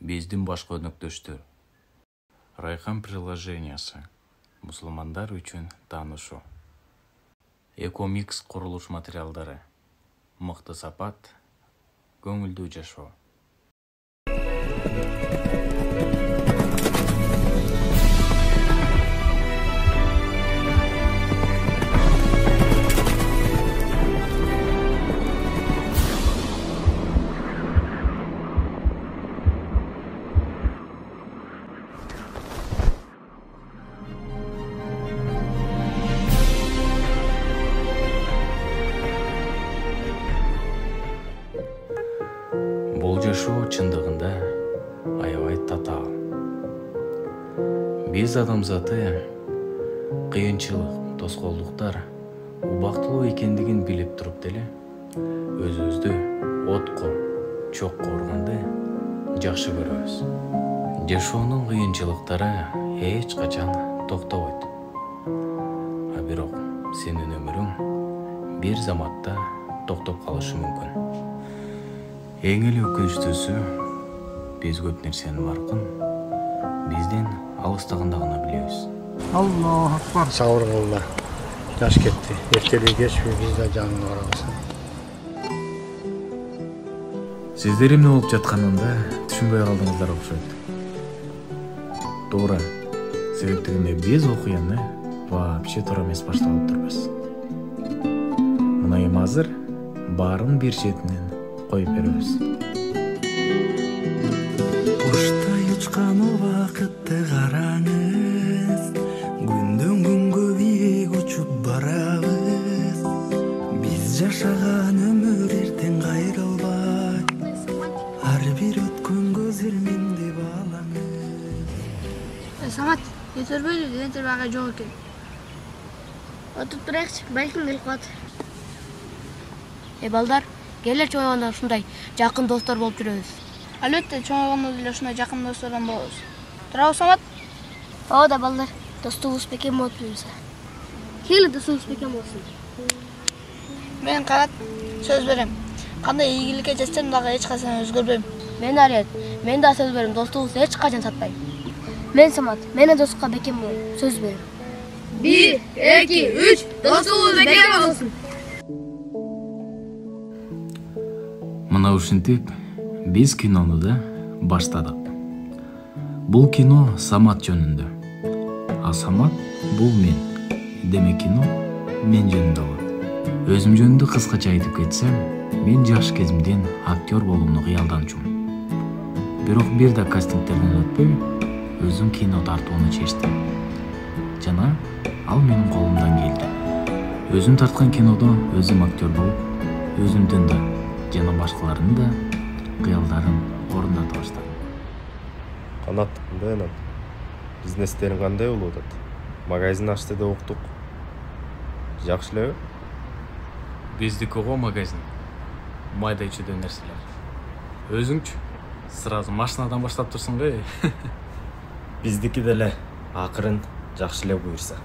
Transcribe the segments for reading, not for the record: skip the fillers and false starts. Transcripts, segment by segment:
Биздин башка өнөктөштөр. Райхан приложениясы. Мусулмандар үчүн таанышуу. Экомикс курулуш материалдары. Мыкты сапат, көңүлдүү жашоо. Бул жашоо чындыгында аябай татаал. Биз адамзаты кыйынчылык, тоскоолдуктар убактылуу экендигин билип туруп деле өзүбүздү отко, чокко урганды жакшы көрөбүз. Жашоонун кыйынчылыктары эч качан токтобойт. А бирок сенин өмүрүң бир заматта токтоп калышы мүмкүн. Эң эле өкүнүчтүүсү, биз көп нерсенин баркын бизден алыстаганда гана билебиз. Аллах акбар. Сабыр кылла. Жаш кетти. Эртелей кечпей биз да жанына барабыз. Сиздер эмне болуп жатканын да түшүнбөй калдыңыздар окшойт. Туура. Себептигинде биз окуяны вообще туура эмес баштап отурбуз. Мына эми азыр баарын бир четинен коюп беребиз. Куштай учкан убакытты караңыз, күндөн күнгө бийик учуп барабыз. Биз жашаган өмүр эртең кайрылбай, ар бир өткөн көз ирминди баалаңыз. Самат, жетербейди, дентер бага жок экен. Отуруп турайыкчы, балким келип калат. Балдар, келерчи ойгондо ушундай жакын достор болуп жүрөбүз. Албетте, чоң ойгондо деле ушундай жакын достордон болобуз. Туурабы, Самат? Ооба балдар, достугубуз бекем болуп жүрсө. Кели достугубуз бекем болсун. Мен Канат сөз берем. Кандай ийгиликке жетсем дагы эч качан өзгөрбөйм. Мен Арет, мен да сөз берем, достугубузду эч качан сатпайм. Мен Самат, мен да достукка бекем болом, сөз берем. 1, 2, 3, достугубуз бекем болсун. Мына ушинтип биз кинону да баштадык. Бул кино Самат жөнүндө. А Самат бул мен. Демек кино мен жөнүндө болот. Өзүм жөнүндө кыскача айтып кетсем, мен жаш кезимден актер болууну кыялданчумун. Бирок бир да кастингтерден өтпөй, өзүм кино тартууну чечтим. Жана ал менин колумдан келди. Өзүм тарткан кинодо өзүм актер болуп, өзүмдүн да жана башкалардын да кыялдарын орундата баштадым. Канат, мындай бизнестериң кандай болуп атат? Магазин ачты деп уктук. Жакшы элеби? Биздики го магазин. Майда чөйдө нерселер. Өзүңчү сразу машинадан баштап турсуң го. Биздики деле акырын жакшы эле буюрса.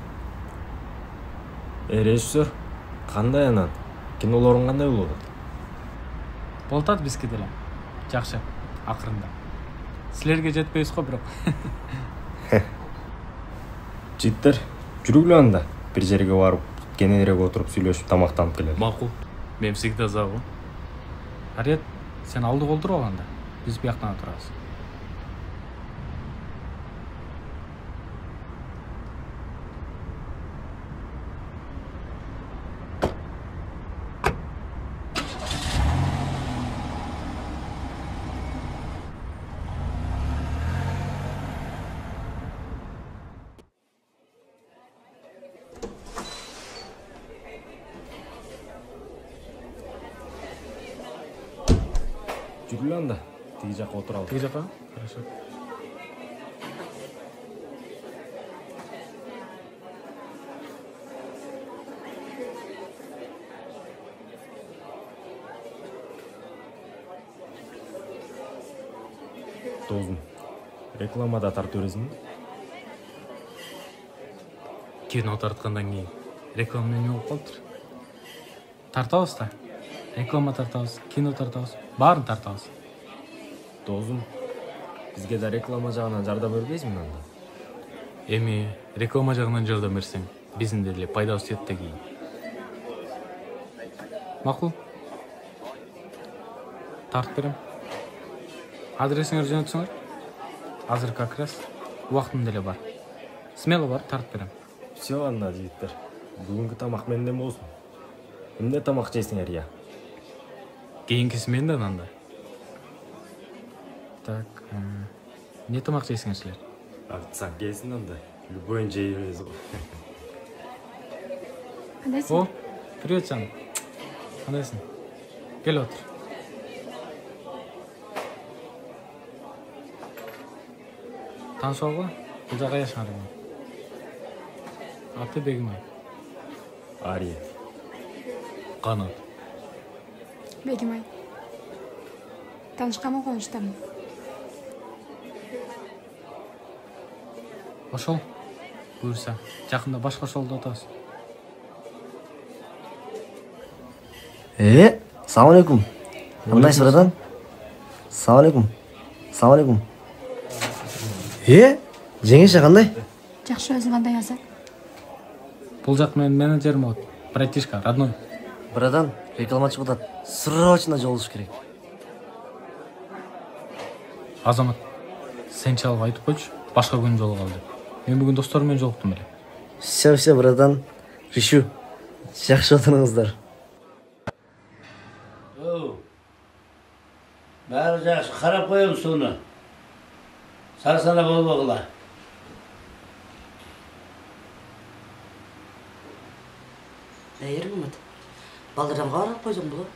Режиссер, кандай анан? Кинолоруң кандай болуп атат? Болуп атат бизге деле. Жакшы, акырында. Силерге жетпейбиз го бирок. Життер, жүргүлө анда. Бир жерге барып, кененирээк отуруп сүйлөшүп тамактанып келели. Макул. Мен всегда за го. Арет, сен алдыга олтуруп алганда, биз бияктан отурабыз. Жүргүлө анда. Тиги жакка отуралы. Тиги жакка? Хорошо. Досум, рекламада тартып бересиңби? Кино тарткандан кийин реклама эмне болуп калыптыр? Тартабыз да. Реклама тартабыз, кино тартабыз, баарын тартабыз. Досум, Бизге да реклама жагынан жардам бербейсиңби анда? Эми реклама жагынан жардам берсең, биздин деле пайдабыз тиет да кийин. Макул. Тартып берем. Адресиңерди жөнөтсөңөр. Азыр как раз убактым деле бар. Смело бар, тартып берем. Все анда жигиттер. Бүгүнкү тамак менден болсун. Эмне тамак жейсиңер я? Кийинкиси менден анда. Так, не тамак жейсиңер силер? Айтсак келсин анда. Любойн жейбиз го. Кандайсың? О, привет, жаным. Кандайсың? Кел отур. Таанышабы? Бул жака жашаңар. Аты Бегимай. Ария. Канат. Бегимай. Таанышканга кубанычтамын. Ошол. Буюрса, жакында башка ошолдо отабыз. Салам алейкум. Кандайсыз, братан? Салам алейкум. Салам алейкум. Жеңеше кандай? Жакшы, өзүң кандай азыр? Бул жак менин менеджерим болот. Братишка, родной. Братан, рекламачы атат. Срочно жолугуш керек. Азамат, сен чалып айтып койчу, башка күн жолугалы деп. Мен бүгүн досторум менен жолуктум эле. Все, братан. Решу. Жакшы отуруңуздар. Бәрі жақсы, қарап қойым суны. Сарсана болбағыла. Ермет, балдардан қарап қойдың бұлы.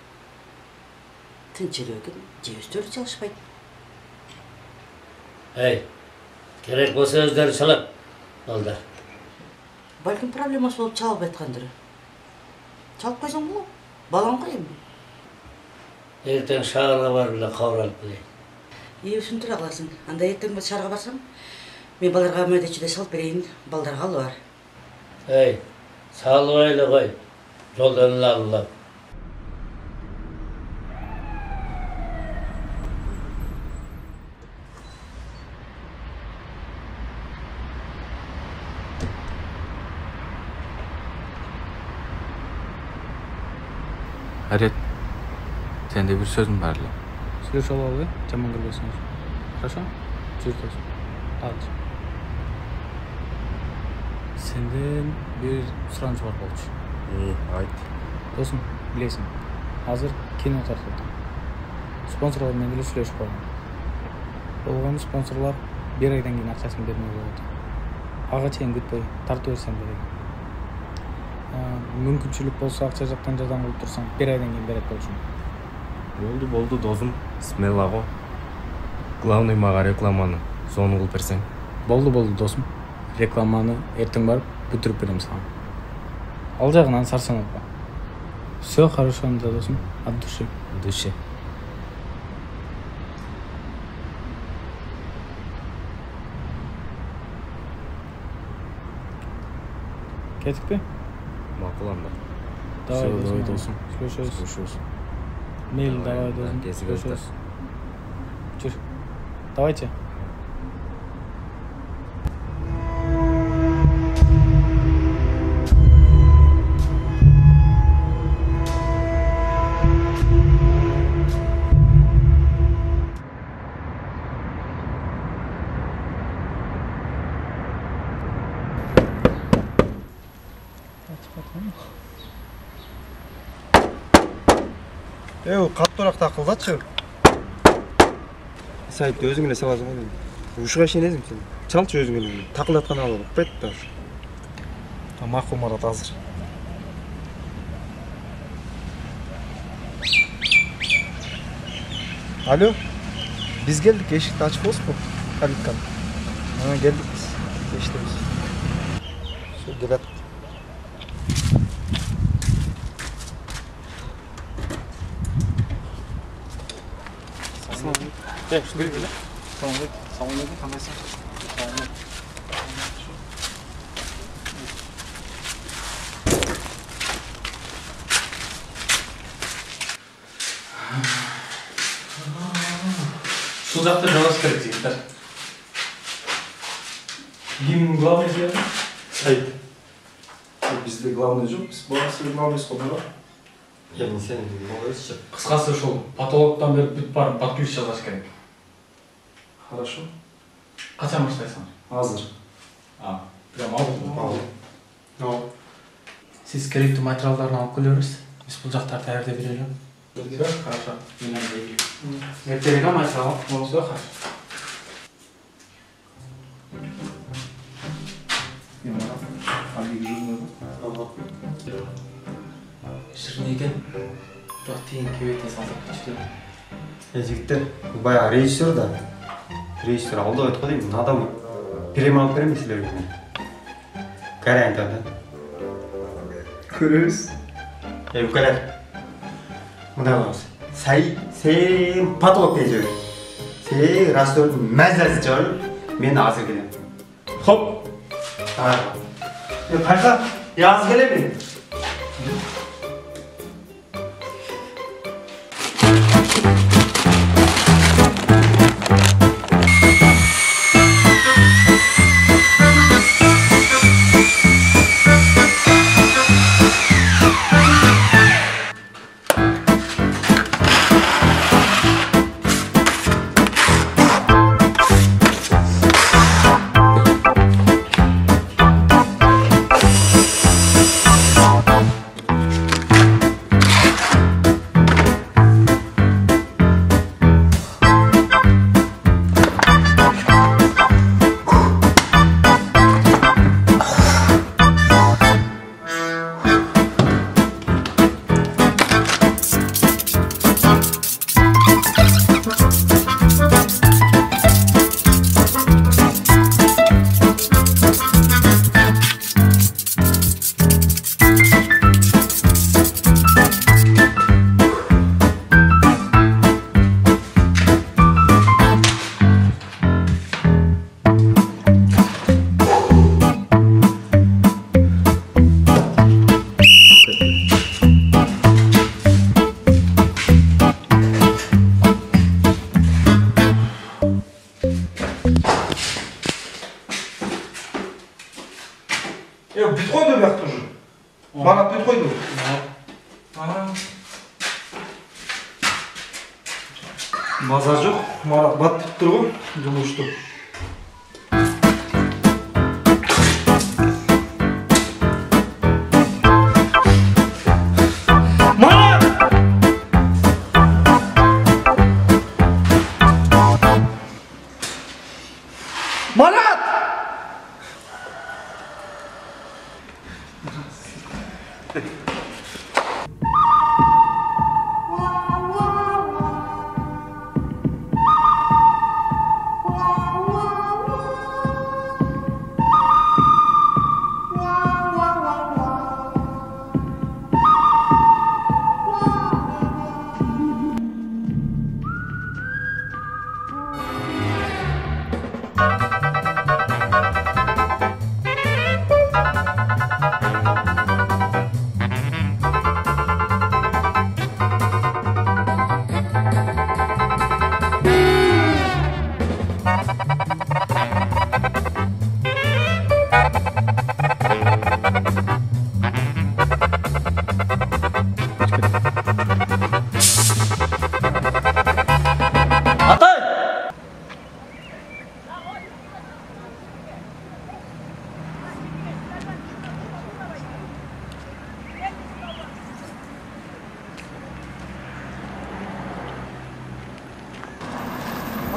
Тінчелі өкін, жеустері çalışпайды. Керек болса өздері çalып, балдар. Бәлкім проблемасы болып çalып айтқандыры. Çalып қойдың бұлы, балан қойым. Ертең шағырға бар біле қауралып білейін. Үшін тұра қаласың. Анда ертең бұл шарға барсам, мен балдарға мәдетшіде салып берейін, балдарға алу бар. Салып айлы қой, жолдан лағылап. Арет, сенде бир сөзүм бар эле. Сүйлөшүп алалы, жаман көрбөсүңүз. Хорошо? Жүрүңүз. Алчы. Сенден бир сураныч бар болчу. Айт. Досум, билесиң, азыр кино тартып атам. Спонсорлор менен деле сүйлөшүп койдум. Болгону спонсорлор 1 айдан кийин акчасын бермей коет. Ага чейин күтпөй тартып берсем керек. Мүмкүнчүлүк болсо акча жактан жардам кылып турсаң, 1 айдан кийин берет болчумун. Болду досум. Смело го. Главный мага рекламаны сону кылып берсең. Болду досум. Рекламаны эртең барып бүтүрүп берем сага. Ал жагынан сарсанатпа. Все хорошо анда досум, от души. Души. Кетикпи? Макул анда. Давай досум. Слушаюсь. Мейлі, давай досым. Слушаюсь. Жүр. Давайте. Каттыраак такылдачы. Сайт өзүң эле саласың го. Ушуга ишенесиң сен. Чалчы өзүң эле. Такылдаткан алып укпайт да. Макул Марат азыр. Алло. Биз келдик, эшикти ачып болсузбу? Калиткан. Келдик биз. Эшиктебиз. Şu келет. Şu biri bile. Tamam. Kandaysan? Ушул жакта жалаш керек жигиттер. Ким главный же? Саид. Бизде главный жоқ, біз бағасы главный скобаға. Яғни сен молодец. Кыскасы ушул патологтан берип бүт барып подключ жасаш керек. Хорошо. Качан баштайсың? Азыр. Прям алдым. Ал. Сиз керектүү материалдарын алып келебиз. Биз бул жактарды даярдап берели. Хорошо. Эртеге материал болсо хорошо. Шырын екен, бірақ тиын кебетіне салдық күшті. Жігіттер, баяғы режиссер да. Режиссер алдық айтқы деймін, адам премия алып беремін сілерге. Қарайын тәді. Көреріз. Өкілер. Мұндай болыңыз. Сен патолог дейсіз. Сен растөрдің мәзәсі жауып, мен азыр келем. Хоп! Қайқа, аз келемін. Бүт қойды бұл жақта уже. Марат бүт қойды. Маза жоқ. Марат бат бүт тұр ғой. Жұмышты.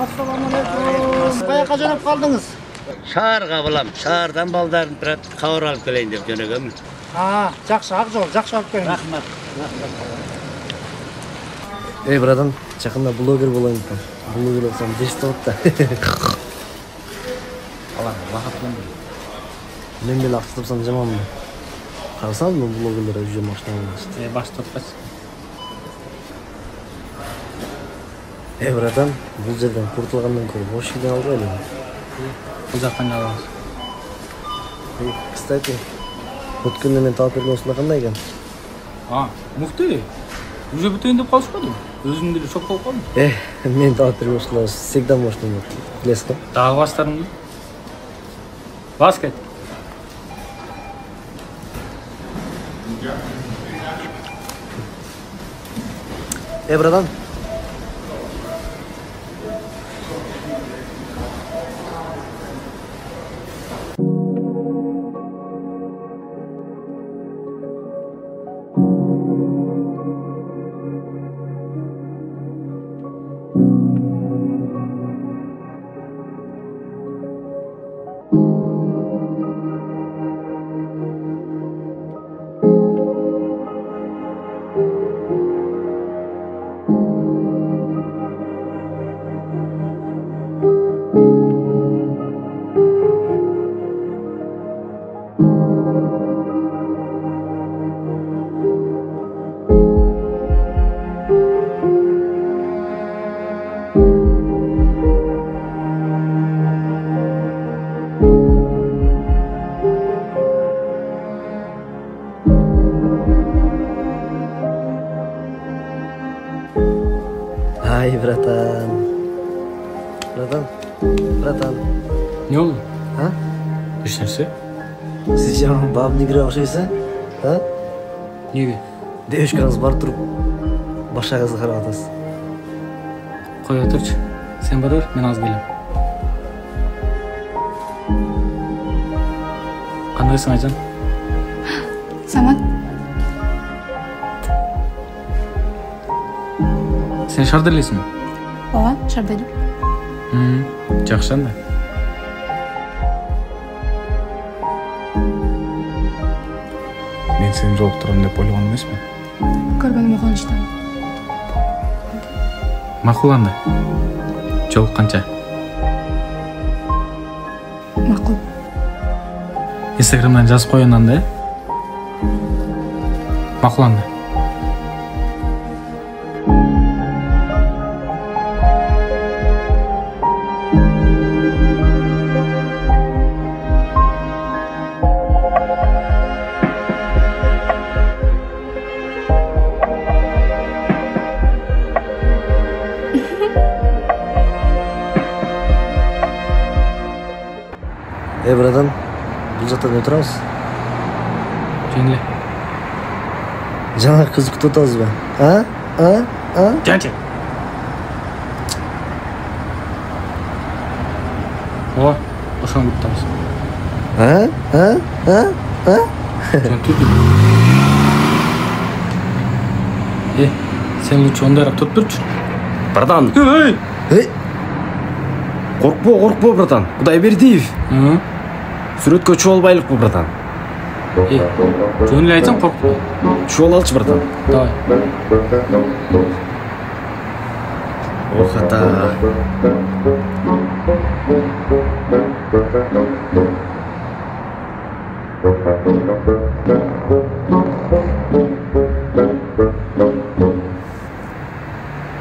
Ассалаумағалейкум. Қаяққа жөніп қалдыңыз? Шаарга балам, шаардан балдарын турат, кабар алып келейин деп жөнөгөм. Жақсы, ақ жол, жақсы алып келіңіз. Рахмат. Эй, братан, жақында блогер болайын екен. Блогер болсам деш табат да. Алар, уақыт Мен бел ақсы тапсам жаманмын. Қарасам, бұл блогерлер жүзе машинаны ашты. Баштатпас. Эй, братан, бұл жерден құртылғаннан көріп, ош келген алға әлі. Бұл жақтан қаламыз. Кстати, өткенде мен тауып берген осында қандай екен? Мықты. Уже бүтейін деп қалышпадым. Өзүң деле шок болуп калдың. Мен тапшырмаушылар всегда можно. Білесіз ғой? Дагы бастарыңды. Бас кет. Братан. Ай, братан. Братан. Не oldu? Ha? Eч нерсе? Siz жаман баб негре окшойсуз, а? Неге? Девушкаңыз бар туруп, башагыңызга карап атасыз. Кое турчу. Сен бара бер, мен аз келем. Кандайсың Айжан? Самат. Сен шарды элесиңби? Ооба, шардайдым. Жакшы анда. Мен сени жолуктурам деп ойлогон эмесмин. Көргөнүмө кубанычтамын. Макул анда. Жолукканча. Макул. Инстаграмдан жазып коеюн анда, Макул анда. Братан, бул жакта не турабыз? Жеңиле. Жаңа кыз күтүп атабызбы? Жанчы. Ооба, ошону күтүп атабыз. Сен лучше ондайраак туруп турчу. Братан. Коркпо, братан. Кудайбердиев. Сүрөткө чуу албайлыкпы, братан? Жөн эле айтсаң коркпо. Чуу алчы, братан. Давай. Ох, ата.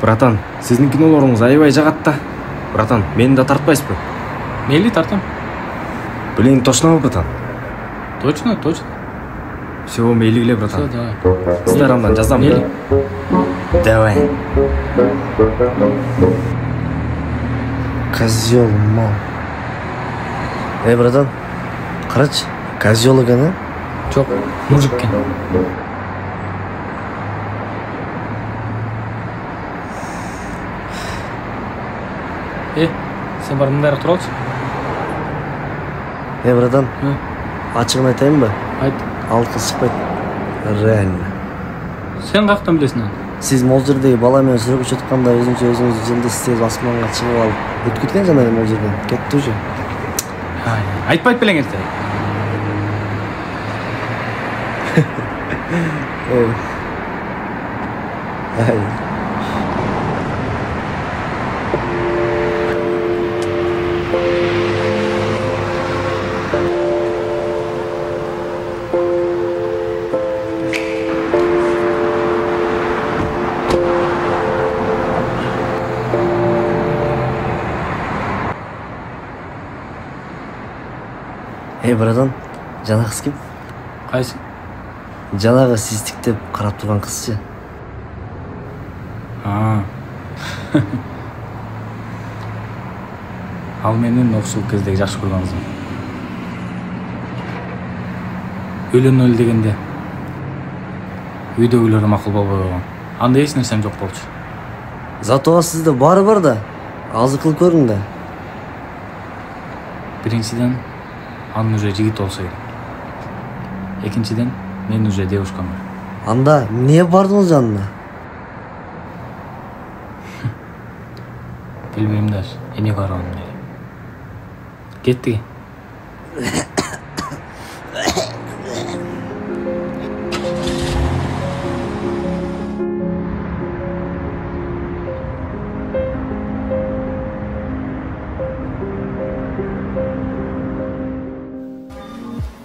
Братан, сиздин кинолоруңуз аябай жагат да. Братан, мени да тартпайсызбы? Мейли тартам. Блин, точно, братан? Точно. Все, мейлигиле, братан. Все, давай. Инстаграмдан жазам. Мейли. Давай. Козёл, мам. Братан, карачы, козёл экен, а? Жок, мужик экен. Сен бар мындайраак тура алчы. Братан, ачыгын айтайынбы? Айт. Ал кыз чыкпайт. Реально. Сен каяктан билесиң аны? Сиз могул жердеги бала менен сүрөккө чыкканда өзүңчө өзүңүздү желдестип асманга чыгып алып өтүп кеткен жана могул жерден. Кетти уже. Айтпайт белең эле. Братан, жана кыз ким? Кайсы? Жанагы сиз тиктеп карап турган кызчы. Ал менин окшулук кездеги жакшы көргөн кызым. Үйлөнөлү дегенде үйдөгүлөр макул болбой койгон. Анда эч нерсем жок болчу. Зато сизде баары бар да. Азыр кылып көрүң да. Биринчиден, анын уже жигит болсо керек. Экинчиден, мен уже девушкам бар. Анда эмне бардыңыз жанына? Билбейм даже, эне карагым эле. Кеттик.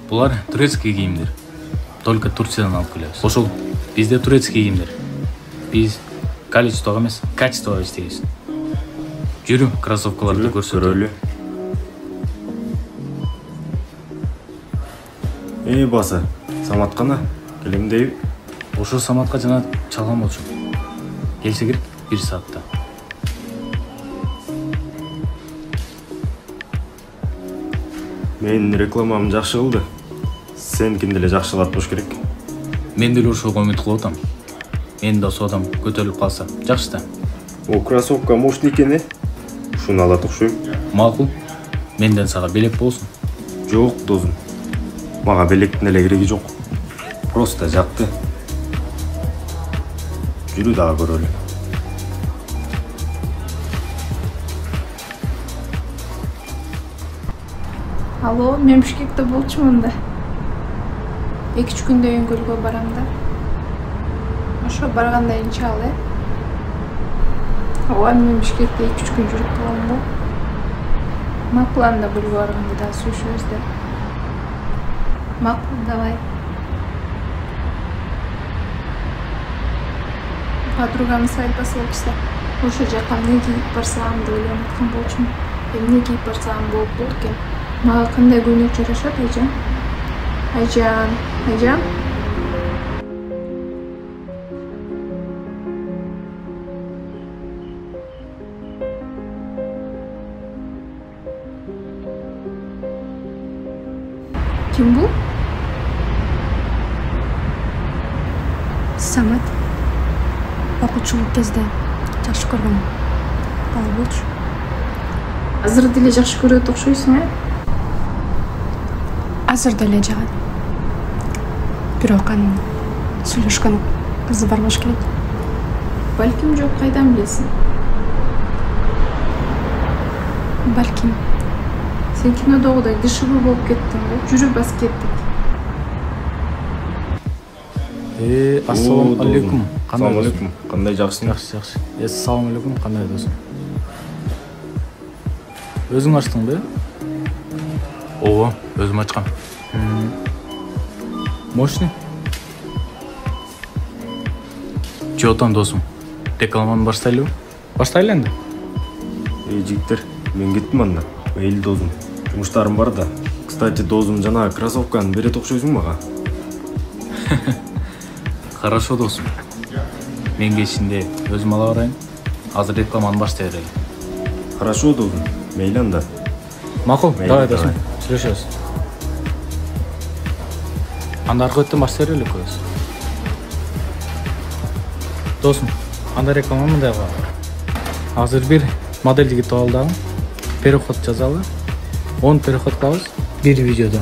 Булар турецкий кийимдер. Только Турциядан алып келебиз. Ошол бизде турецкий кийимдер. Биз количествого эмес, качествого иштейбиз. Жүрү, кроссовкаларды көрсөтөлү. Баса, Самат кана? Келем дейби? Ошо Саматка жана чалган болчу. Келсе керек 1 саатта. Менин рекламам жакшы кылды. Сеникин деле жакшылап болуш керек. Мен деле ошого үмүт кылып атам. Менин да содам көтөрүлүп калса, жакшы да. О, кроссовка мощный экен, ушуну алат окшойм. Макул. Менден сага белек болсун. Жок, досум. Мага белектин эле кереги жок. Просто жакты. Жүрү дагы көрөлү. Алло, мен Бишкекте болчумун да. 2-3 күндө Өңгөлгө барам да. Ошо баргандан кийин чал, Ооба, мен Бишкекте 2-3 күн жүрүп калам да. Макул, анда Гүлгө барганда да сүйлөшөбүз да. Макул, давай. Подругамыз айтпасы болчу. Ошо жака эмне кийип барсам деп ойлонуп аткан болчумун. Эмне кийип барсам болуп экен. Мага кандай көйнөк жарашат, айжан? Айжан? Ким бул? Самат. Окуучулук кезде жакшы көргөн бала болчу. Азыр деле жакшы көрөт окшойсуң, Азыр деле жагат. Бирок анын сүйлөшкөн кызы бар болуш керек. Балким жок, кайдан билесиң? Балким. Сен кинодогудай дышыбы болуп кеттиң, жүрүп басып кеттик. Ассаламу алейкум. Кандай алейкум? Кандай жакшысың? Жакшы. Ассаламу алейкум. Кандай досуң? Өзүң ачтыңбы? Ооба, өзүм ачкам. Мощный. Чотон досум. Рекламаны баштайлыбы? Баштайлы энди. Жигиттер, мен кеттим анда. Мейли досум. Жумуштарым бар да. Кстати, досум жана кроссовканы берет окшойсуң мага. Хорошо, досум. Мен кечинде өзүм ала барайын. Азыр рекламаны баштай берели. Хорошо, досум. Мейли анда. Макул, давай досум. Сүйлөшөбүз. Анда аркы өттөн баштай берели көз. Досум, анда реклама мындай кылалы. Азыр бир модель жигит табылдагы. Переход жазалы. 10 переход кылабыз бир видеодо.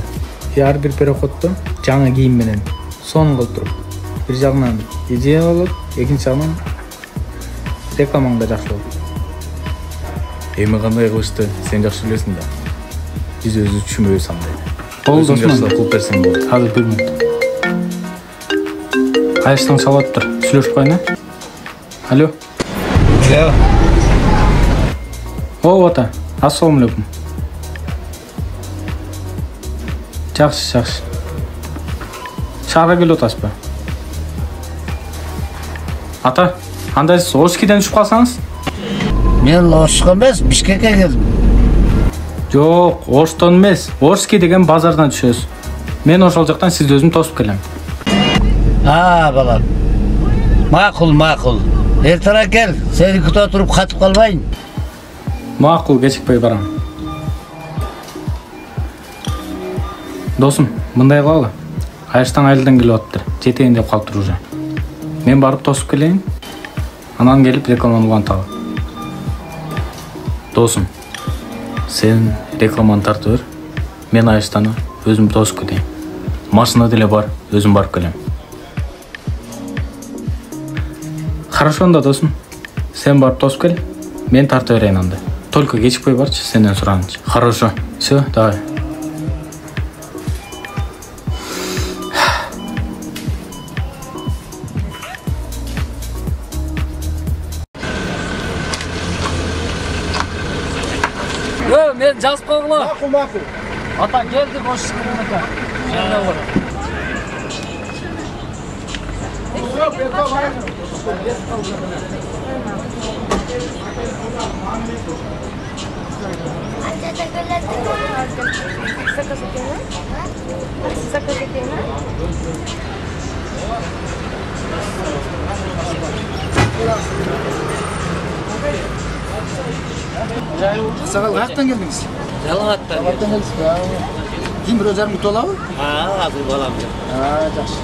Ар бир переходдо жаңы кийим менен сонун кылып туруп. Бир жагынан идея болот, экинчи жагынан рекламаң да жакшы болот. Эми кандай кылышты сен жакшы билесиң да. Биз өзү түшүнбөйбүз андай. Болду досум, кылып берсең болот. Азыр 1 мүнөт. Кайыштан чалып тур. Сүйлөшүп коеюн, Алло. Ооба ата. Ассаламу алейкум. Жакшы. Шаарга келип атасызбы? Ата, андай сиз Ошкиден түшүп калсаңыз? Мен Ошко эмес, Бишкекке келдим. Жок, Оштон эмес. Орски деген базардан түшөсүз. Мен ошол жактан сизди өзүм тосуп келем. Балам. Макул. Ertaga kel, seni kuta turup katып kalmayın. Макул, кечикпей барам. Досым, мындай кылалы. Айыштан айылдан келип атыптыр. Жетейин деп калыптыр уже. Мен барып тосуп келейин. Анан келип рекламаны уланталы. Досым, сен рекламаны тартып бер. Мен Айыштаны өзүм тосуп кетейин. Машина деле бар, өзүм барып келем. Хорошо анда досым. Сен барып тосуп кел. Мен тартып берейин анда. Только кечикпей барчы, сенден суранычы. Хорошо. Всё, давай. Мен жазып койгула. Макул. Ата келди, кош шыгырын ата. Жана бар. Сағал қаяқтан келдіңіз? Жалағаттан келдіңіз бе? Дейін бір өзәрмі толабы? Азыр балам. Жақсы.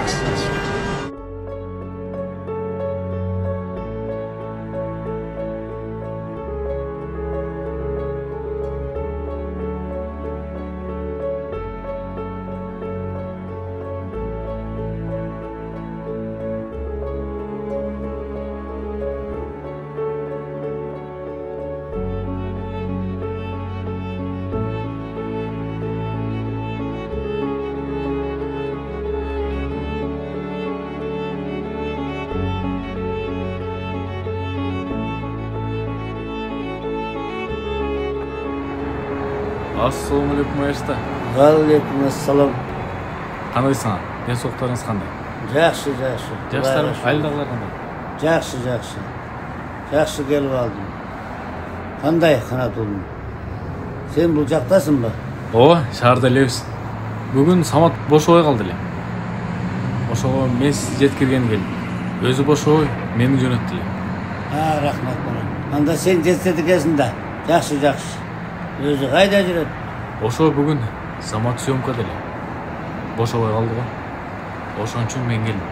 Ассалаумалейкум Айышта. Алейкум ассалам. Кандайсың? Денсаулыктарыңыз кандай? Жақсы. Жаштарым, айылдагылар кандай? Жақсы. Жақсы келіп алдым. Қандай Қанат ұлым? Сен бұл жақтасың ба? Ооба, шаарда элебиз. Бүгүн Самат бошобой калды эле. Ошого мен сиз жеткирген келдим. Өзү бошобой, мени жөнөттү эле. Рахмат балам. Анда сен жеткиргенсиң да. Жақсы. Өзі қайда жүреді? Ошо бүгүн Самат съемкада эле. Бошобой калды го. Ошон үчүн мен келдим.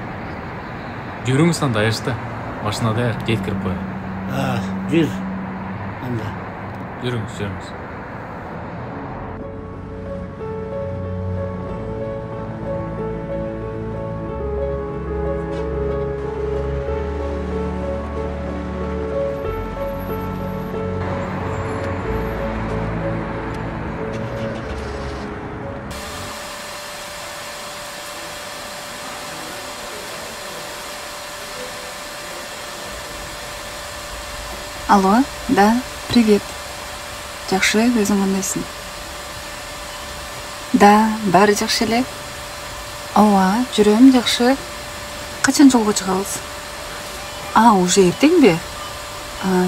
Жүрүңүз анда Айышта. Машина даяр, жеткирип коеюн. Жүр. Анда. Жүрүңүз. Алло, да, привет. Жакшы, өзүң кандайсың? Да, баары жакшы эле. Ооба, жүрөм жакшы. Качан жолго чыгабыз? Уже эртең бе?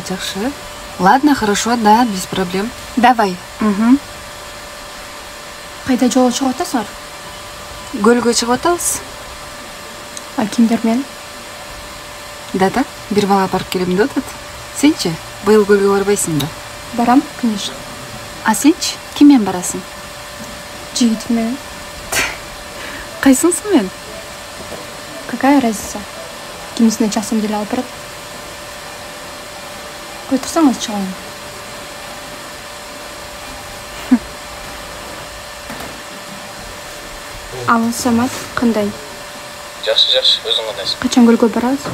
Жакшы. Ладно, хорошо, да, без проблем. Давай. Кайда жолго чыгып атасыңар? Көлгө чыгып атабыз. Кимдер менен? Да, бир бала барып келем деп атат. Сенчи, быйыл көлгө барбайсың да? Барам, конечно. Сенчи, ким менен барасың? Жигитим менен. Кайсыңсың мен? Какая разница? Кимисине часым деле алып барат. Отырсаңыз чыгайын. Алло, Самат, кандай? Жакшы, өзүң кандайсың? Качан көлгө барабыз?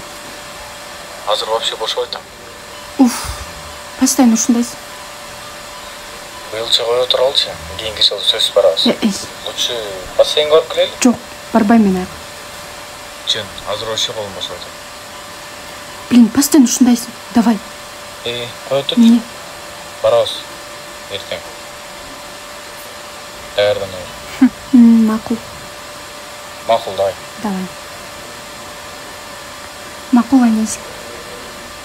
Азыр вообще бошобой атам. Постоянно ушундайсың. Быйылча кое туралычы, кийинки жолу сөзсүз барабыз. Лучше бассейнге барып келели? Жок, барбайм мен аяка. Чын, азыр вообще колум бошобой атам. Блин, постоянно ушундайсың. Давай. Кое тур. Эмне? Барабыз. Эртең. Даярданабыз. Макул. Давай. Макул эмес.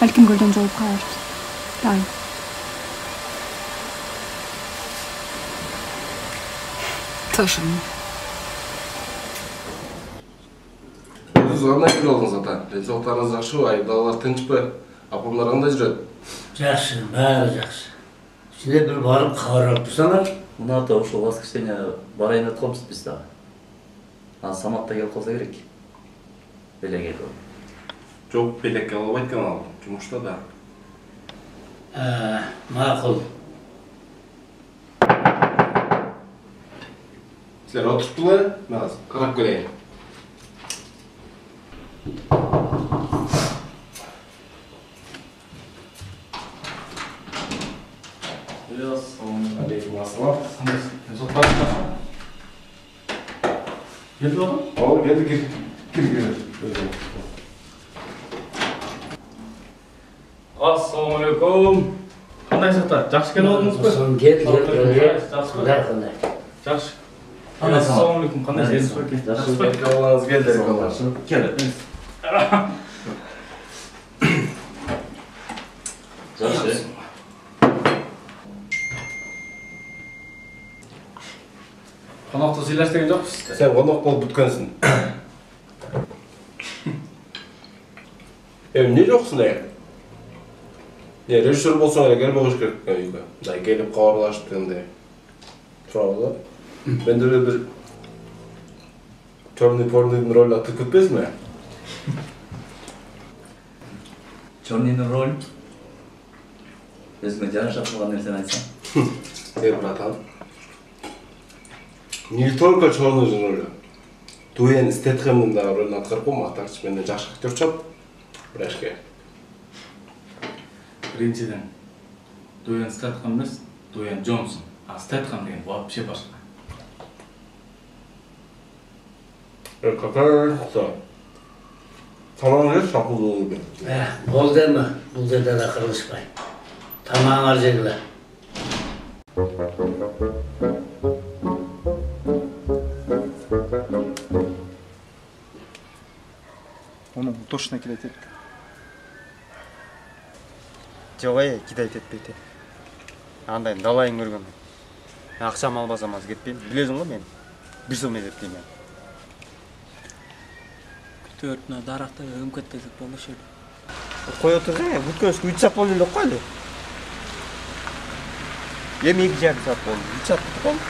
Балким көлдөн жолуп каларбыз. Давай. Тоже. Өзүңүз кандай келип алдыңыз ата? Денсаулыктарыңыз жакшыбы? Айдалар тынчпы? Апамдар кандай жүрөт? Жакшы, баары жакшы. Силер бир барып кабар турсаңар. Мына да ошол воскресенье барайын деп калабыз биз дагы. Самат да келип калса керек. Белек эле. Жок, белекке албайт экен ал. Жумушта да. Макул. Силер отуруптула, мен азыр карап келейин. Алейкум ассалам. Келді ба? Ал, келді, кир. Ассалаумалейкум. Қандайсыздар? Жақсы келіп алдыңыз ба? Кел. Жақсы. Ассалаумалейкум. Қандайсыз? Жақсы ба? Қалаңыз келді. Келді. Жақсы. Қонақты сыйластырған жоқпыз. Сен қонақ болып бүткенсің. Не жоқсың әйер? Режиссер болсаң әлі келіп оғыш керек үйге. Келіп қабарлашып дегенде. Тұрады да. Мен де бір черный-порныйдың рөлі атып көтпесің бе? Черныйдың рөлі? Өзіңе жарашап қалған нәрсені айтсам. Братан. Не только черный же рөлі. Дуэн Стэтхэмнің дағы рөлін атқарып қой, мақтақшы менден жақсы актер чап. Бірәшке. Біріншіден, Дуэн Стэтхэм емес, Дуэн Джонсон. А Стэтхэм деген вообще басқа. Какая что? Тамағың жер шақылдығы бен. Бол деме, бұл жерде да қырылышпай. Тамағыңар жегіле. Onu точно кидать етті. Жоғай, кидать етпейді. Андай далайын көрген. Ақшам албасам аз кетпейін. Білесің ғой мен? Bir сом есептеймін. Күтөртіне дарақта өмкет десек болмаш еді. Қой отырған, өткенші 3 саат болды қой әлі. Ем 2 жарым саат болды. 3 саат күтіп болды.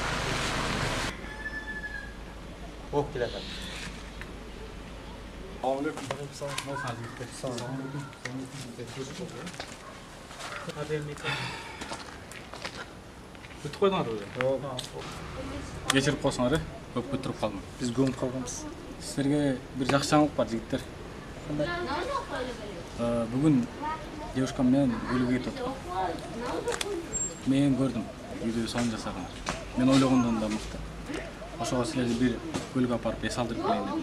Оқ, келеді. Алейкум. Өтіп қойдыңар өзі? Кешіріп қосыңар, көп көтіріп қалдым. Біз көміп қалғанбыз. Сіздерге бір жақсы жаңалық бар, жігіттер. Бүгін девушкам мен көлігі кетіп. Мен көрдім, видео сон жасағанар. Мен ойлағандан да мықты. Ошоға сілерді бір көлігі апарып ес алдырып келейін дедім.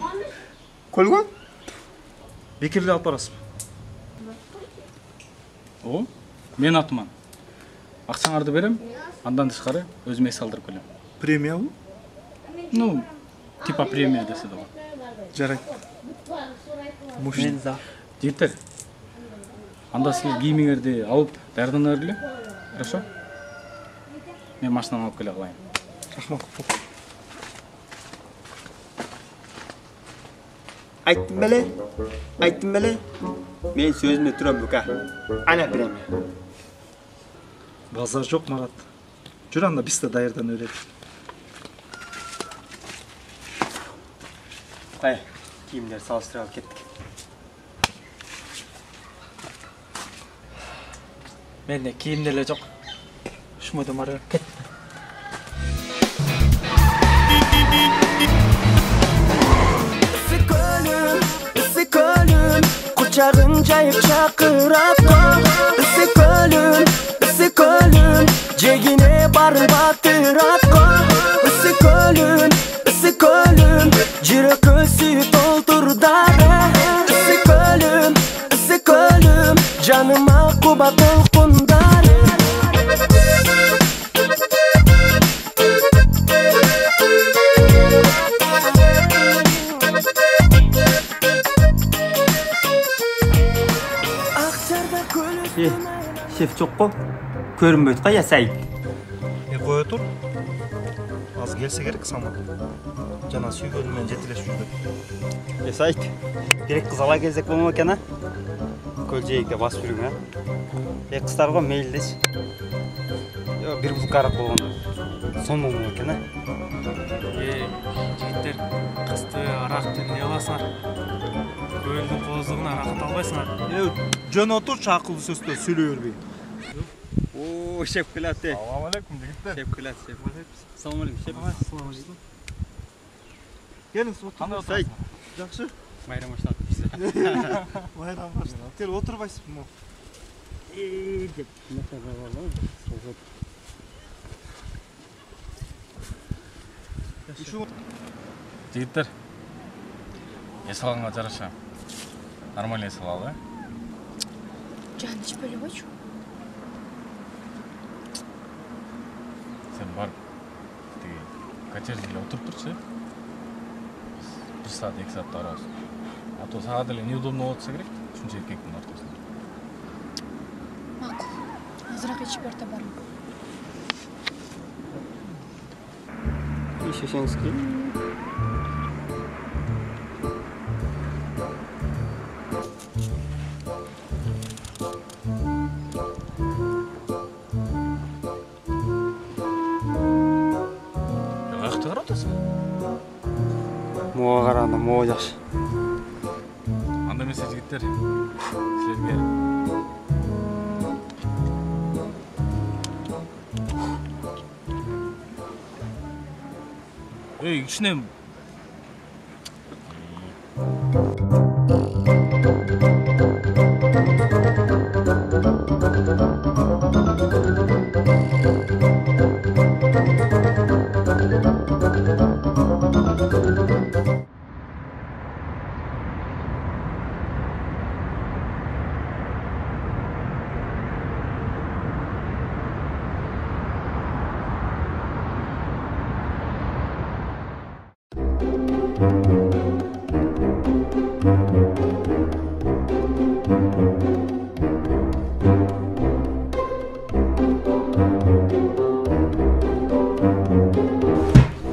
Көлгі? Бекерді алып барасың. О, мен атыман. Ақшаңарды берем, андан тышқары өзіме ес алдырып келем. Премия бұл? Ну, типа премия десе де. Жарайды. Мен за. Жігіттер, анда сілер киіміңерді алып даярдана бергіле. Хорошо? Мен машинаны алып келе қалайын. Рахмат. Айттым беле. Мен сөзіме тұрам бүка. Ана премия. Базар жоқ, Марат. Жүр анда біз де даярдан өреді. Қай, киімдер салыстыра алып кеттік. Менде киімдерлер жоқ. Шумады мары. Кет. Kucağın cayıp çakıratma Isı kölün Cegine barı batıratma Isı kölün Cırık ösü doldur dara Isı kölün Canıma kubat olkundar Şef çok qol. Көрінбейді қай ясай. Қоя тұр. Аз келсе керек сама. Жана сүйгенмен жетілеш жүрді. Ясай. Керек қыз ала келсек болма екен, а? көл жейікте басып жүрген, а? Қыстар ғой мейлдеш. Bir buzuk arak болғанда. Сон болмау екен, а? Жігіттер, қысты арақты не аласыңар? Көлдің қоздығына рахат албайсыңар. Жөн отыршы ақылды сөзді сөйлей бербей. О, шеп келатты. Ассалаумалейкум, жігіттер. Шеп келатты, шеп. Ассалаумалейкум, шеп. Ассалаумалейкум. Келіңіз, отырыңыз. Сәйт. Жақсы. Майрам аштады. Майрам аштады. Кел, отырбайсыз бұл. Деп. Жігіттер, есалғанға жараша. Нормально есалалы, ә? Жан, ішпелі қойшы. Сен барып, катерзілі отырып тұршы. Bir saat, 2 saat арауыз. А то саған дәлі неудобно отырса керек, үшінші еркектің ортасында. Мақұл, азырақ ішіп барта барым. Шешеңіз кел. Аяқты қарап отырсың? Моға қарағанда, моға жақсы. Анда емес жігіттер, сілерге кішіне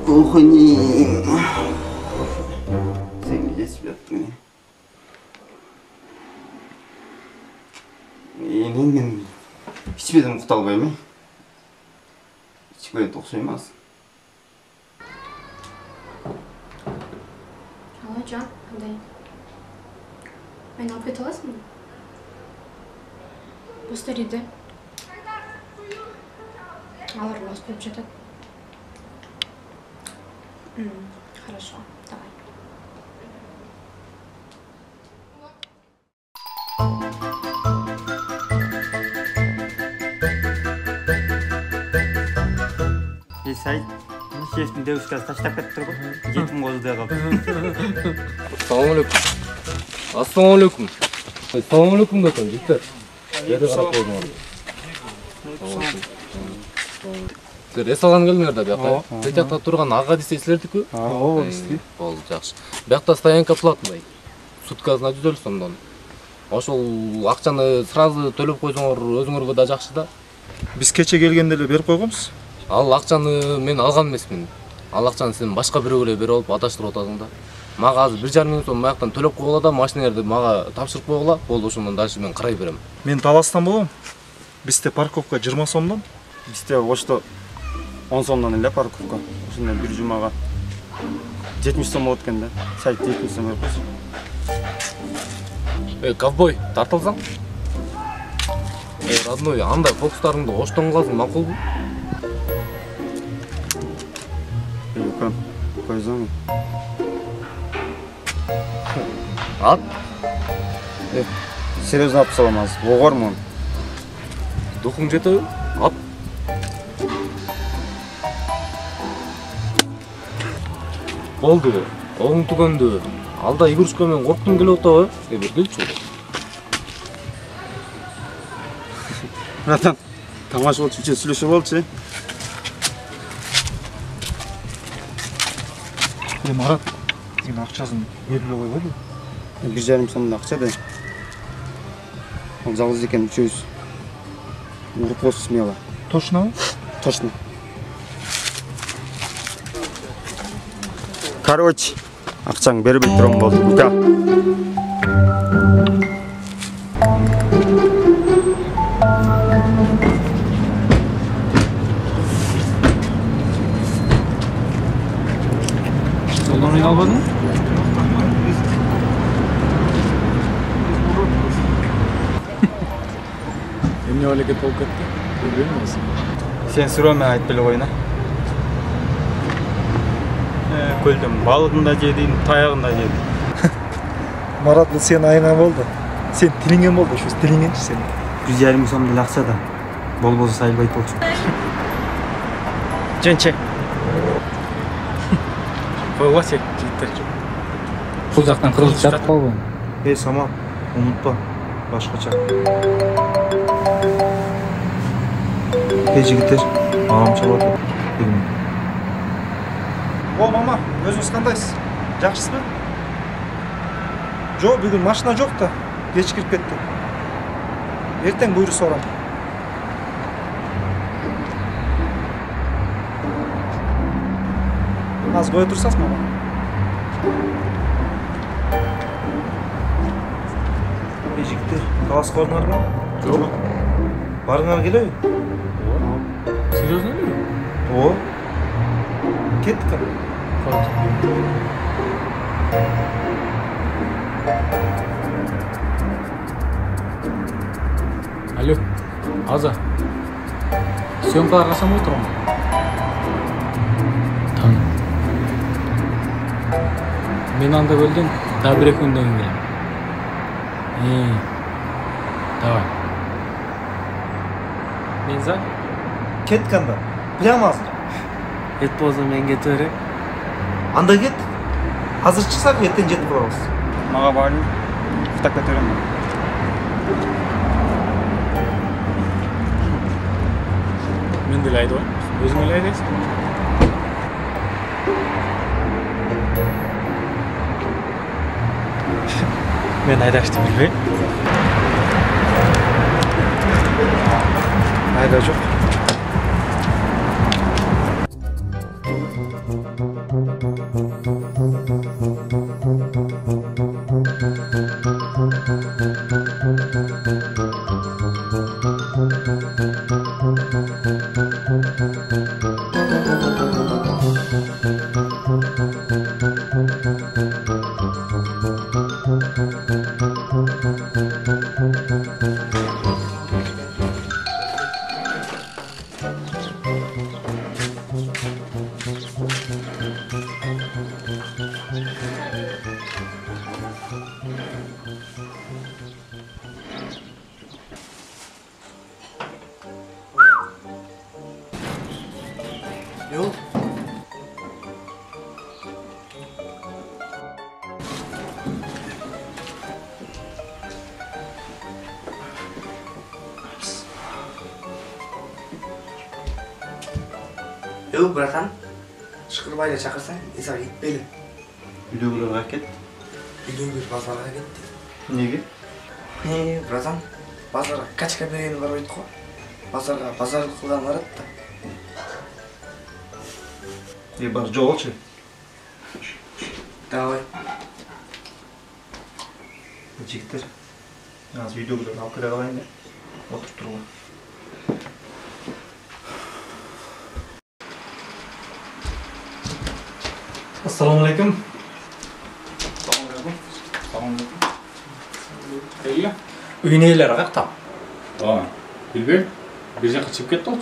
Охуни. Sen geçip yattın ya. Мен ичпеден кута албайм, ичпей окшоймас. Ала, Жан, қандай? Мені алып кете аласың ба? Бостар еді. Алар лас болып жатады. Хорошо, давай. Сәйт, шефтің дәуісказ таштап кетті ғой, жетім қозыдай қалып. Ассалаумалейкум. Ассалаумалейкум. Ассалаумалейкум да там, жігіттер. Еді қарап қойдың. Сіздер есалған келдіңдер да бияқта. Сен жақта тұрған аға десесілердікі? Болды, жақсы. Бияқта стоянка платный. Суткасына 100 сомдан. Ошол ақшаны сразу төлеп қойсаңар өзіңерге да жақсы да. Біз кече келгенде эле берип койгонбуз. Ал ақшаны мен алған емеспін. Ал ақшаны сен башқа біреуге беріп алып адаштырып отырсың да. Мага азыр 1,5 миң сом маяктан төлеп койгула да, машиналарды мага тапшырып койгула. Болду, ошондон дальше мен карай берем. Мен Таластан болом. Бизде парковка 20 сомдон. Бизде ошто 10 сомдон эле парковка. Ошондой бир жумага 70 сом болот экен да. Сайт 70 сом берип койсуң. Ковбой, тартылсаң? Родной, андай фокустарыңды оштон калсың макулбу? Өкөм, койсоң. Ат? Серьезно алып саламыз, огормун. Духуң жетеби? Ат? Болду, оң түгөндү. Алда игрушка менен корктум келип атабы? Бир келчү. Братан, тамаш болчу, үчө сүйлөшүп болчу. Марат, сен акчасын берип койбойбу? 1,5 сом акча да. Ал жалгыз экен, үчөөбүз. Уруп болсу смело. Точно? Точно. Короче, акчаң бербей турам болду. Мен албадым? Эмне алакет болуп кетти? Көрбөйм болсун. Сен сурооме айтып эле коюйн. Көлдүн балыгын да жедин, таягын да жедин. Марат, бул сенин айыңан болду. Сен тилиңен болду, ушу тилиңенчи сен. 150 000 сом деле акча да. Болбосо сайылбайт болчу. Жөнче. Койгула-чек, жигиттер. Бул жактан кырылып жатып калбайбы? Самат, унутпа. Башкача. Жигиттер, агам чалып атат. О, мама, өзүңүз кандайсыз? Жакшысызбы? Жок, бүгүн машина жок да. Кеч кирип кетти. Эртең буйрук сорам. Аз кое турсаңыз, мама. Жигиттер, класс көрдүңөрбү? Жок. Барыңар келеби? Серьезно ли? О. Кеттик. Алло, Аза. Съемкага карасам отурам. Tamam. Мен анда көлдөн дагы бир экөөндөн келем. Давай. Мен за. Кеттик анда. Прямо азыр. Эт болсо мен кете берем. Анда кет. Азыр чыксак, эртең жетип калабыз. Мага баалуу. Кутактап берем. Мен деле айдабайм. Өзүң эле айдайсың. Мен айдашты билбейм. Айда жок. Yok. Yok bırakan. Şıkırbayla çakırsan İsa gitmeli. Үйдөгүлөр кет. Үйдөн bir pazara gitti. Неге? Bırakan pazara kaç kebireni var oydu. Pazarga pazarlık kılgan var da. Бар жоолчу. Давай. Жигиттер. Азыр үйдөгүлөрдү алып келе калайын да. Отуруп тургула. Assalomu alaykum. Eyli. Uyun egalari qayerda? Bilbeyim. Bir жаққа шығып кетті ғой.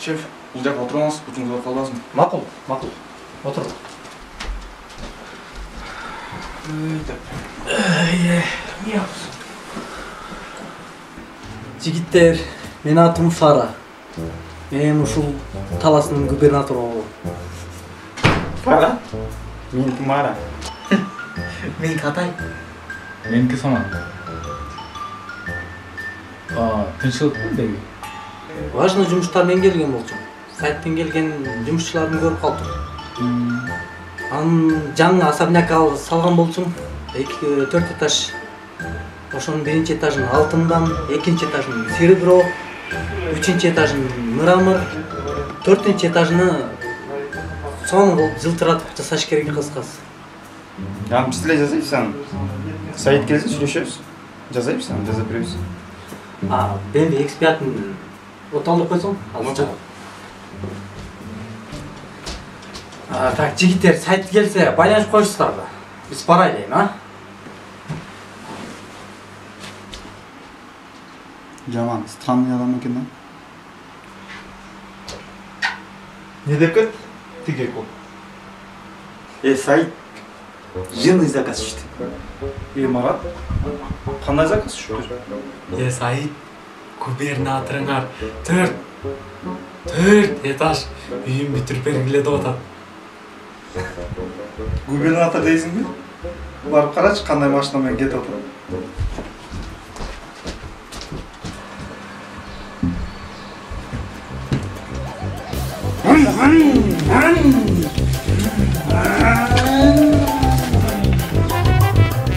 Шеф, бұл жаққа отырамыз, бұтыңызға қаласың. Мақұл, мақұл. Отыр. Жигиттер, мен атым Фара. Мен ушул таласынын губернатору болом. Фара? Меники Мара. Меники Атай. Меники Самат. Тынчылыкпы деги? Важный жумуштармен келген болчу. Сайттан келген жумушчуларды көрүп калдык. Анын жаңы особняк салган болчум. 4 этаж. Ошонун биринчи этажын алтындан, экинчи этажын серебро, үчүнчү этажын мрамор, 4-чү этажыны сон кылып жылтыратып жасаш керек кыскасы. Биз деле жазайбыз. Сайт келсе сүйлөшөбүз. Жазайбыз, жазып беребиз. Ben bir ekspertim. Otalık koysam, alacağım. Так, жигиттер, сайт келсе байланышып коюшсуздарбы? Биз барайлы эми, а? Жаман, странный адам экен да. Не деп кет? Тигек ол. Сайт, жынный заказ түштү. Марат, кандай заказ түштү? Сайт, губернаторыңар 4 этаж үйүн бүтүрүп бергиле деп атат. Губернатор дейсиңби? Барып карачы кандай машина менен кетип атат.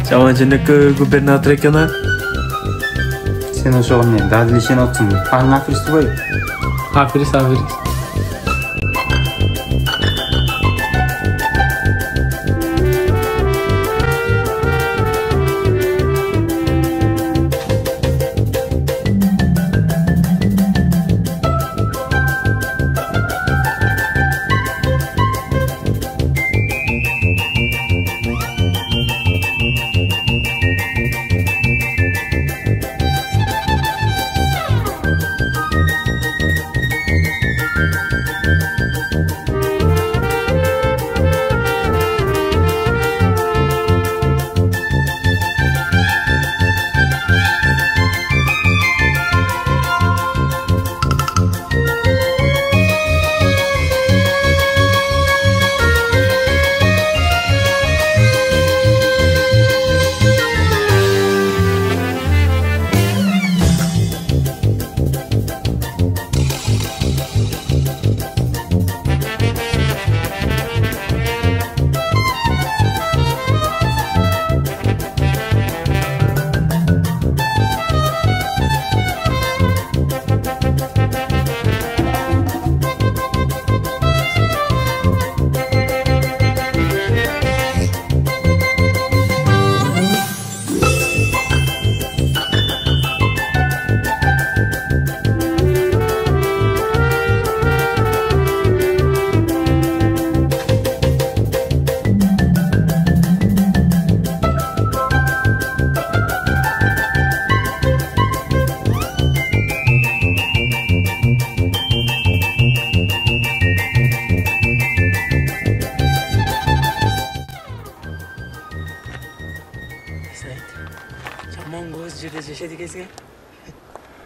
Жаман жөнөкөй губернатор экен а. Сен ошого мен дадыл ишен атсың. Аң аферисти бой. Аферист.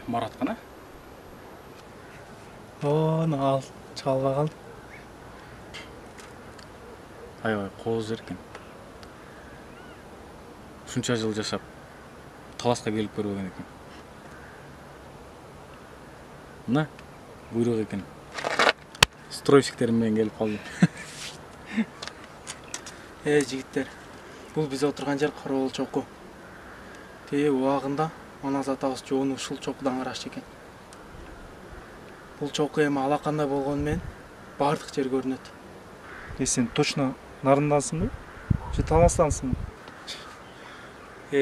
Марат қана? Ал, чалға қалды. Ай, қоз еркен. Шунша жыл жашап, таласқа келіп көрген екен. Мына, бұйрық екен. Стройщиктеріммен келіп қалды. Жігіттер, бұл біз отырған жер Қарауыл чоқы. Тее уағында Манас атабыз жоғыны ушул чоқыдан қарашы екен. Бұл чоқы ема алақандай болғанмен бардық жер көрінеді. Сен точно нарындансың ба? Же таластансың ба?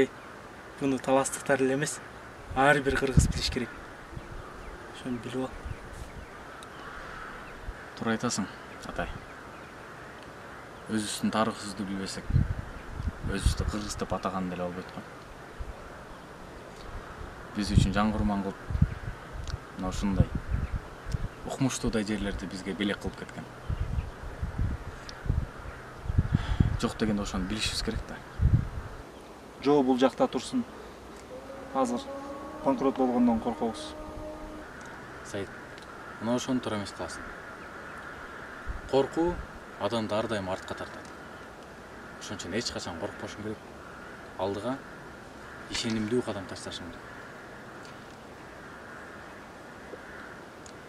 Бұны таластықтар емес, ар бір қырғыз біліш керек. Шоны біліп ал. Тура айтасың, атай. Өз үстін тарихсызды білбесек, өз үсті қырғыз деп атаған деле албайт қой. Біз үшін жаңғырман қылып, мына ушундай укмуштуудай жерлерди бизге белек кылып кеткен. Жок дегенде ошону билишибиз керек да. Жо, бул жакта турсун. Азыр банкрот болгондон коркобуз. Сайт, мына ошону туура эмес кыласың. Коркуу адамды ар дайым артка тартат. Ошон үчүн эч качан коркпошуң керек. Алдыга ишенимдүү кадам ташташың керек.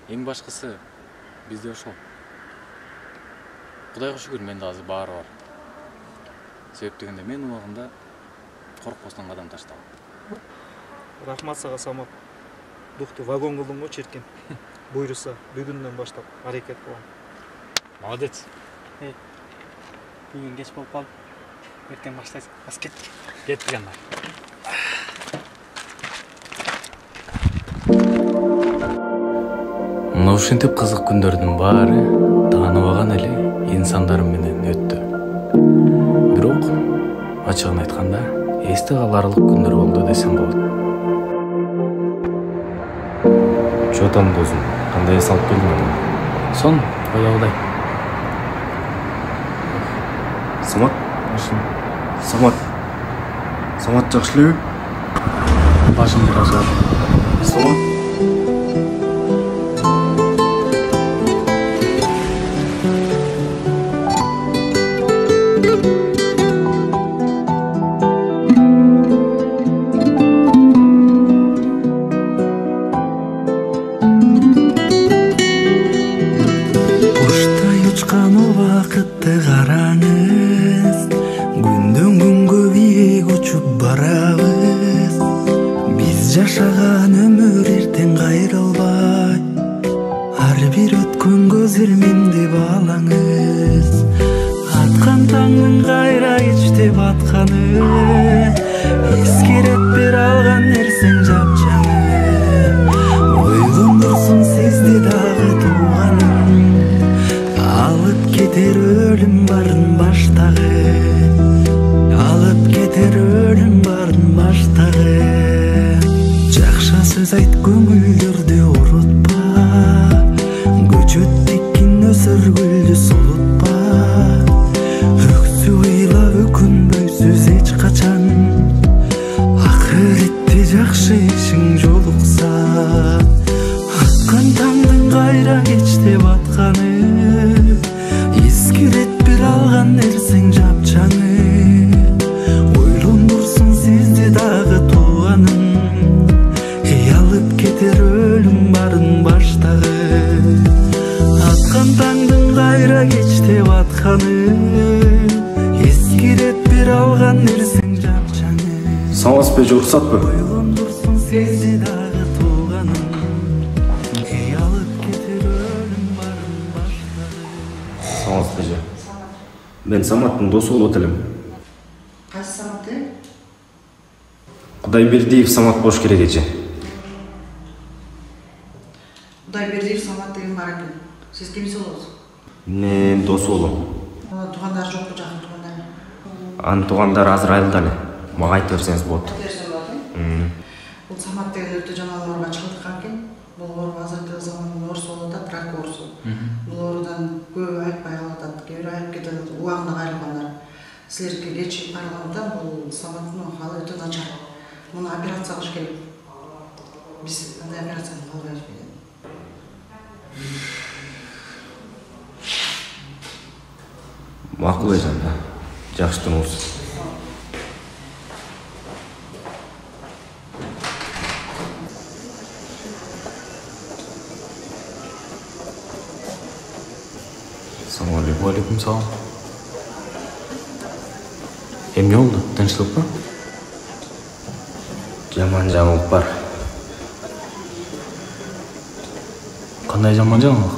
Эң башкысы бизде ошол. Кудайга шүгүр, менде азыр баары бар. Себеп дегенде мен убагында коркпостон кадам таштадым. Рахмат сага, Самат. Дукту вагон кылдың го черкен. Буйруса бүгүндөн баштап аракет кылам. Молодец. Бүгүн кеч болуп калды. Эртең баштайсың. Бас кеттик. Кеттик анда. Мына ушинтип кызык күндөрдүн баары тааныбаган эле инсандарым менен өттү. Бирок ачыгын айтканда эсте каларлык күндөр болду десем болот. Чё там досым? Кандай эс алып келдиң? Сон ойлогудай. Самат? Самат жакшы элеби? Башым бир аз оор. Самат? Жашаган өмүр эртең кайрылбай, ар бир өткөн көзүрмемди баалаңыз. Аткан таңдын кайра кечтеп атканы, эскерет бир алган нерсең жапжаңы. Ойлондурсун сезди дагы тууганым, алып кетер өлүм барын баштагы, алып кетер өлүм барын баштагы. Жакшы сөз айт, көңүлдөрдү урутпа, көчөт текин өсөр гүлдү солутпа. Өксү ыйлап өкүнбөйсүз эч качан, акыретте жакшы ишиң жолукса. Аткан таңдын кайра кечтеп атканы, эскерет бир алган нерсең жапжаңы. Ойлондурсун сезди дагы тууганым, алып кетер өлүм барын баштагы. Аткан таңдын кайра кечтеп атканы, эскерет бир алган нерсең жапжаңы. Самаспы же уруксатпы? Ойлондурсун сезди дагы тууганым, алып кетер өлүм барын баштагы. Самаспы же? Мен Саматтын досу болот элем. Кайсы Самат эле? Кудайбердиев Самат болуш керек эже. Кудайбердиев Самат деген бар экен. Сиз кимиси болосуз? Мен досу болом. Туугандар жокпу, жакын туугандар? Анын туугандары азыр айылда эле. Мага айтып берсеңиз болот. Берсем болот э? Бул Самат деген өтө жаман ооруга чалдыккан экен. Бул оору азыркы замандын оорусу болуп атат, рак оорусу. Бул оорудан көбү айыкпай калып атат, кээ бирөө айыгып кетип атат, убагында кайрылгандар. Силерге кечигип кайрылгандыктан бул Саматтын хаалы өтө начар. Муну операция кылыш керек. Биз андай операцияны кылбайбыз беле. Макул эжем да. Жакшы туңуз. Assalomu alaykum. Va alaykum salom. Эмне болду? Тынчтыкпы? Жаман жаңылык бар. Кандай жаман жаңылык?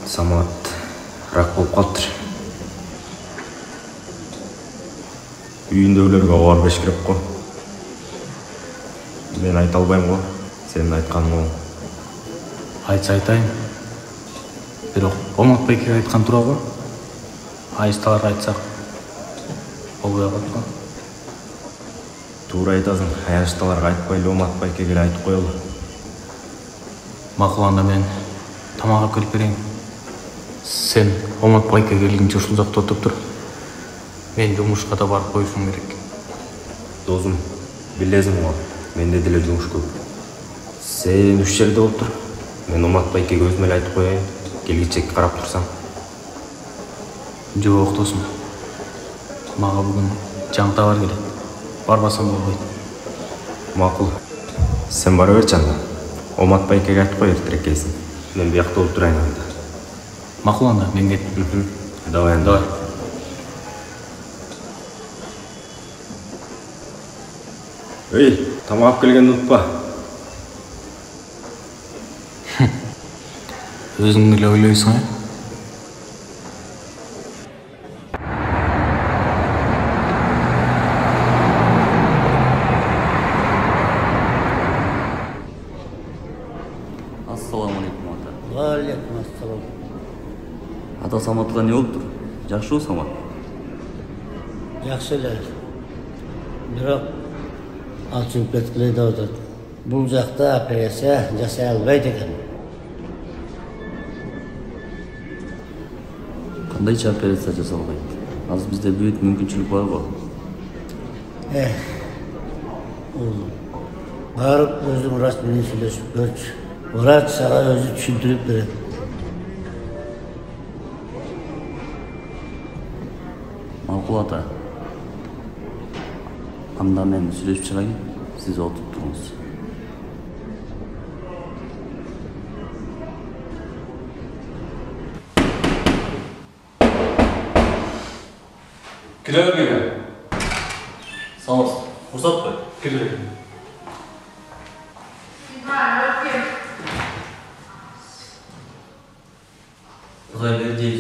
Самат рак болуп калыптыр. Үйүндөгүлөргө кабар бериш керек го. Мен айта албайм го. Сенин айтканың ол. Айтса айтайын. Бирок Омат байкеге айткан тура го. Айысталарга айтсак болбой калат го. Туура айтасың. Айысталарга айтпайлы Омат байкеге эле айтып коелу. Макул, анда мен тамак алып келип берейин. Сен Омат байкеге келгенче ушул жакта отуруп тур. Мен жумушка да барып коюшум керек. Досум, билесиң го, менде деле жумуш көп. Сен үч жерде болуп тур. Мен Омат байкеге өзүм эле айтып коеюн, келгичекке карап турсаң. Жок досум. Мага бүгүн жан табар келет. Барбасам болбойт. Макул. Сен бара берчи анда. Омат байкеге айтып кой эртерээк. Мен биякта болуп турайын анда. Макул, анда мен кеттим. Давай анда. Эй, тамак алып келгенди унутпа. Өзүң эле ойлойсуң, э? Ассаламу алейкум ата. Алейкум ассалам. Ата Саматқа не болуптур? Жакшыбы Самат? Жакшы эле. Бирок ал чыгып кеткиле деп атат. Бул жакта операция жасай албайт экен. Кандайча операция жасалбайт? Азыр бизде бүт мүмкүнчүлүк барбы? Oğlum, barıp özüm vрач менен сүйлөшүп көрчү. Врач сага өзү түшүндүрүп берет. Макул ата. Анда мен сүйлөшүп чыгайын, сиз отуруп туруңуз. Kire bергene. Sağ olasın. Fırsat koy. Kire bергene. Kudayberdiyev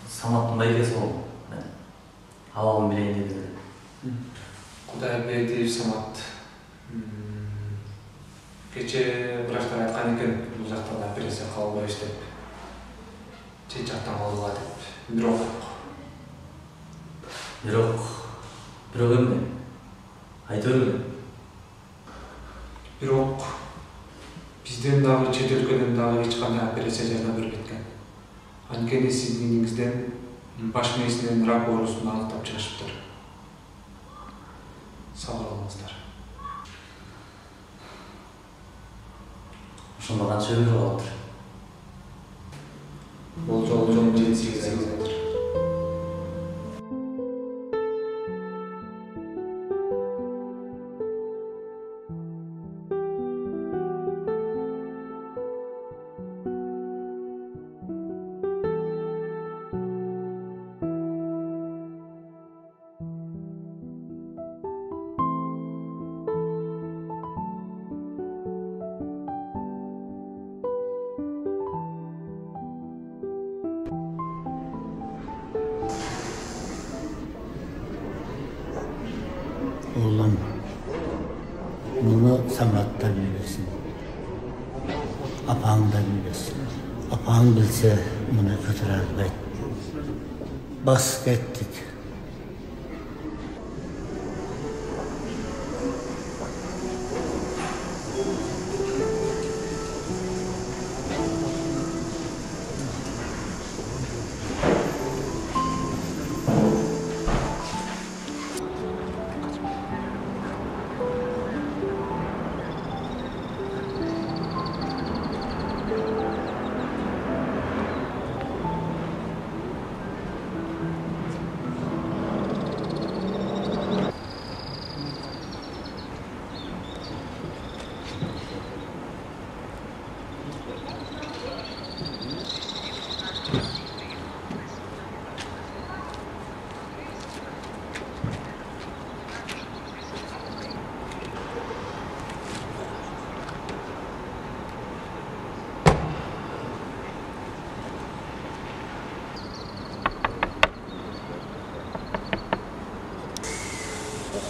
Samat'ın baygesi oldu. Havağın bileğini dedi. Kudayberdiyev Samat. Keçe врачтар айткан экен, бул жактан операция кылбайбыз деп. Чет жактан кылгыла деп. Бирок эмне? Айта бергиле. Бирок бизден дагы чет өлкөдөн дагы эч кандай операция жасап бербеткен. Анткени сиздин негизден баш мээсинен рак оорусун аныктап чыгышыптыр. Сау болуңуздар. Ошондо канча өмүр калыптыр? Бул жолу 7-8 ай жатыр. Oğlum, bunu Samat da bilmesin. Apağın da bilmesin. Apağın bilse bunu götürerdi. Bas gittik.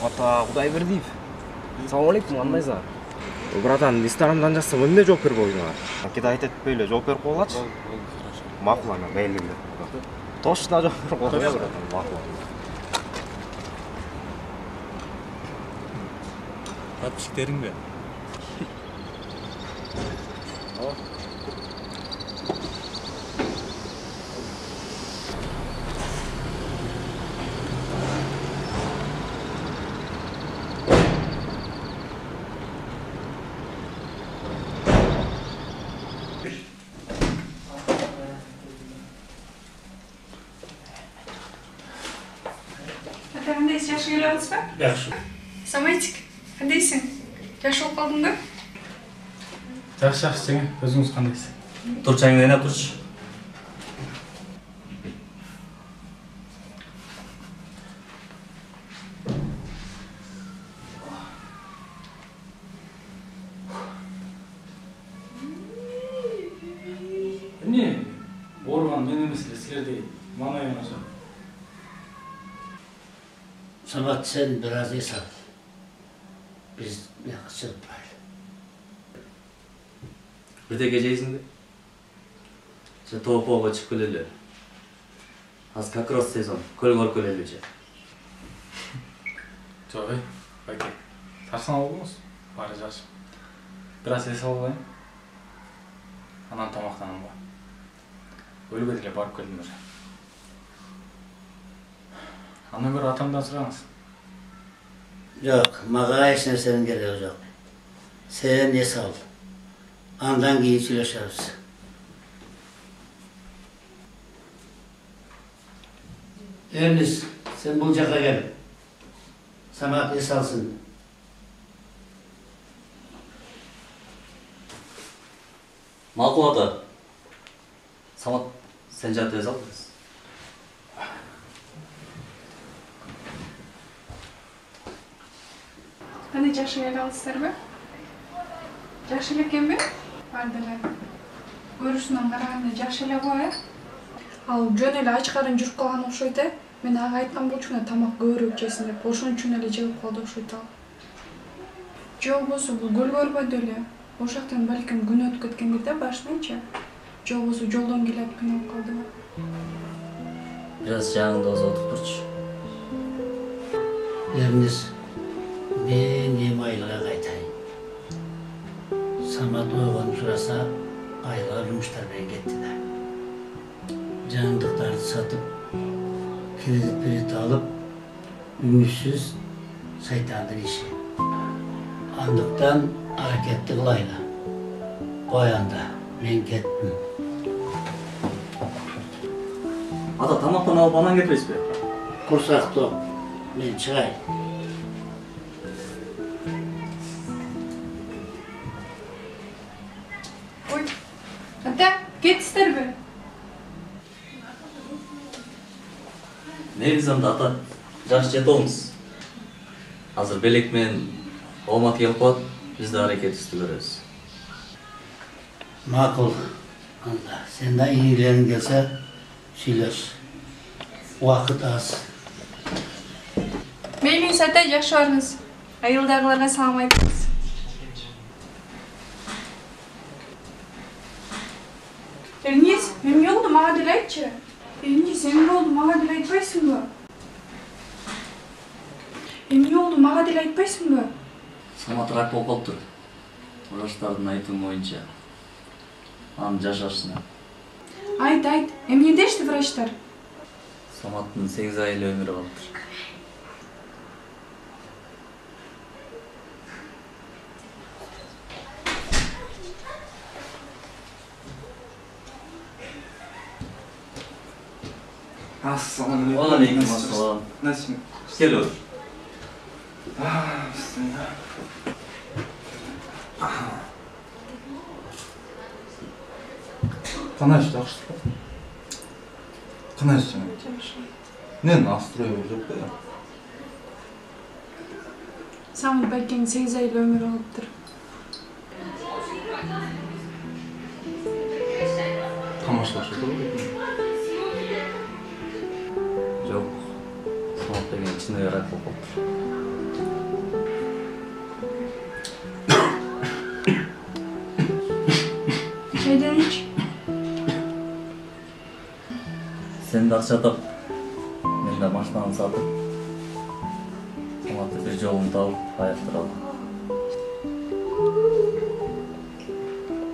Ата Кудайбердиев. Ассалаумалейкум, кандайсың? Братан, Инстаграмдан жазсам эмне жооп бербей коюңар? Кидай этпей эле жооп берип койгулачы. Макул ана, белгилүү. Точно жооп берип кой, братан, макул. Подписчиктериңби? Кандайсың, жакшы келип атасызбы? Жакшы. Самайтик, кандайсың? Жакшы болуп калдыңбы? Жакшы, жеңе. Өзүңүз кандайсыз? Тур, чайыңды кайнап турчу. Эмне? Ооруган мен эмес эле, силердей мана эмес. Samat sen biraz hesap. Biz yakışık böyle. Bir de geceysin de. Же тоопого чыгып келели. Азыр как раз сезон. Көл көрүп келели же. Жок, байке. Тарсан алыңыз. Бары жакшы. Бир аз эс алайын. Анан тамактанам. Өлгө деле барып келдим уже. Андан көрө атамдан сураңыз. Жок, мага эч нерсенин кереги жок. Сен эс ал. Андан кийин сүйлөшөбүз. Эрнис, sen бул жака кел. Самат эс алсын. Макул ата. Самат, sen жатып эс ал. Кандай жакшы эле алсыздарбы? Жакшы эле экенби? Бардыгы. Көрүүсүнөн караганда жакшы эле го, Ал жөн эле ач карын жүрүп калган окшойт, Мен ага айткан болчумун тамак көбүрөөк жесин деп, ошон үчүн эле жегип калды окшойт ал. Же болбосо бул көл көрбөдү эле. Ошол жактан балким күн өтүп кеткендир да башынанчы. Же болбосо жолдон келип кыйналып калдыбы. Бир аз жагыңда озотуп турчу. Эрнис, мен эми айылга кайтайын. Самат ойгонуп сураса, айылга жумуштар менен кетти да. Жаңдыктарды сатып, кредит алып, үмүтсүз сайтандын иши. Андыктан аракетти кылайлы. Кой анда, мен кеттим. Ата тамактан алып анан кетпейсизби? Курсак топ, мен чыгайын. Ой, ата, кетсиздерби? Негизинде ата, жакшы жетебиз. Азыр белек менен Алматы келип калат, биз да аракетибизди көрөбүз. Макул. Анда, sen de iyilerin gelse сүйлөш. Убакыт аз. Мейлиңиз ата, жакшы барыңыз. Айылдагыларга салам айтыңыз. Эрнис, эмне болду, мага деле айтчы. Эрнис, эмне болду, мага деле айтпайсыңбы? Эмне болду, мага деле айтпайсыңбы? Самат рак болуп калыптыр. Врачтардын айтымы боюнча. Анын жашашына. Айт, эмне дешти врачтар? Саматтын 8 ай эле өмүрү калыптыр. Assalamualaikum. Waalaikumsalam. Nasılsın? Gel otur. Bismillah. Қанаш жақсы ба? Қанаш жаңа? Не настрой жоқ па? Самат байкең 8 ай өмүрү калыптыр. Тамашлашып тұр ғой. Жоқ. Самат деген кичине рак болуп калыптыр. Чайдан ич. Sen de akça tap, ben de maçtan satıp, Samat'ı bir yolunu tavıp ayaktıralım.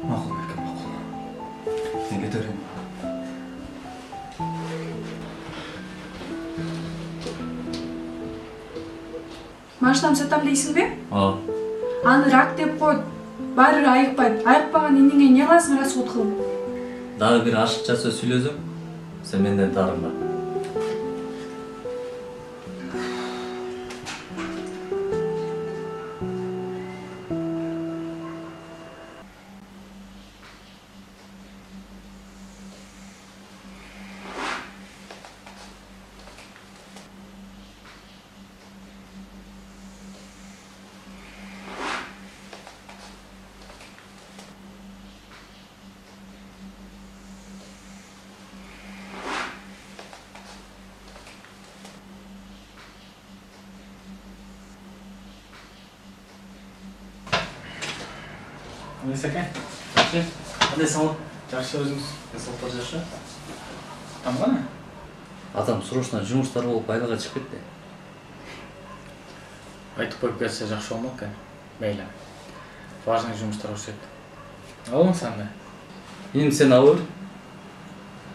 Maqul ekan, maqul. Men ketaveraymi? Машинам сатам дейсиңби? Аны рак деп койт. Баары айыкпайт. Айыкпаган эмнеге эмне кыласың расход кылып? Дагы бир ашыкча сөз сүйлөсөм, sen menden tarımla. Neyse ki. Hadi Samat. Жакшы, өзүңүз денсаулыкта жакшы? Тамганы? Атам срочно жумуштар болуп айлага чыгып кетти. Айтып коюп кетсе жакшы болмок экен. Мейли. Важный жумуштар окшойт. Алың санда. Эми сен алып бер.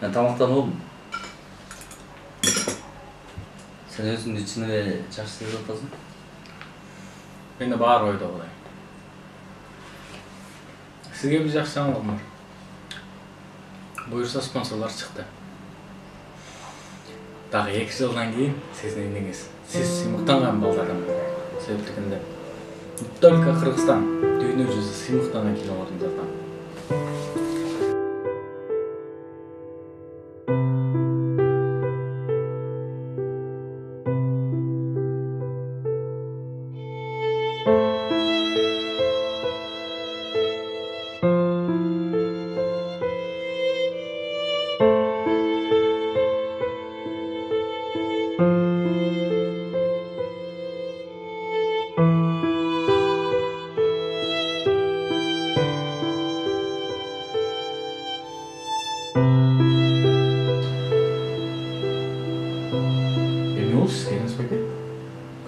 Мен тамактанып болдум. Сен өзүңдү чын эле жакшы сезип атасың. Мен да баары ойдо кудай. Сизге бир жакшы жаңылыгым бар. Буюрса спонсорлор чыкты. Дагы 2 жылдан кийин сиздин эмеңиз. Сиз сыймыктанган балдардан себептигинде. Только Кыргызстан дүйнө жүзү сыймыктанган кинолордун жардам.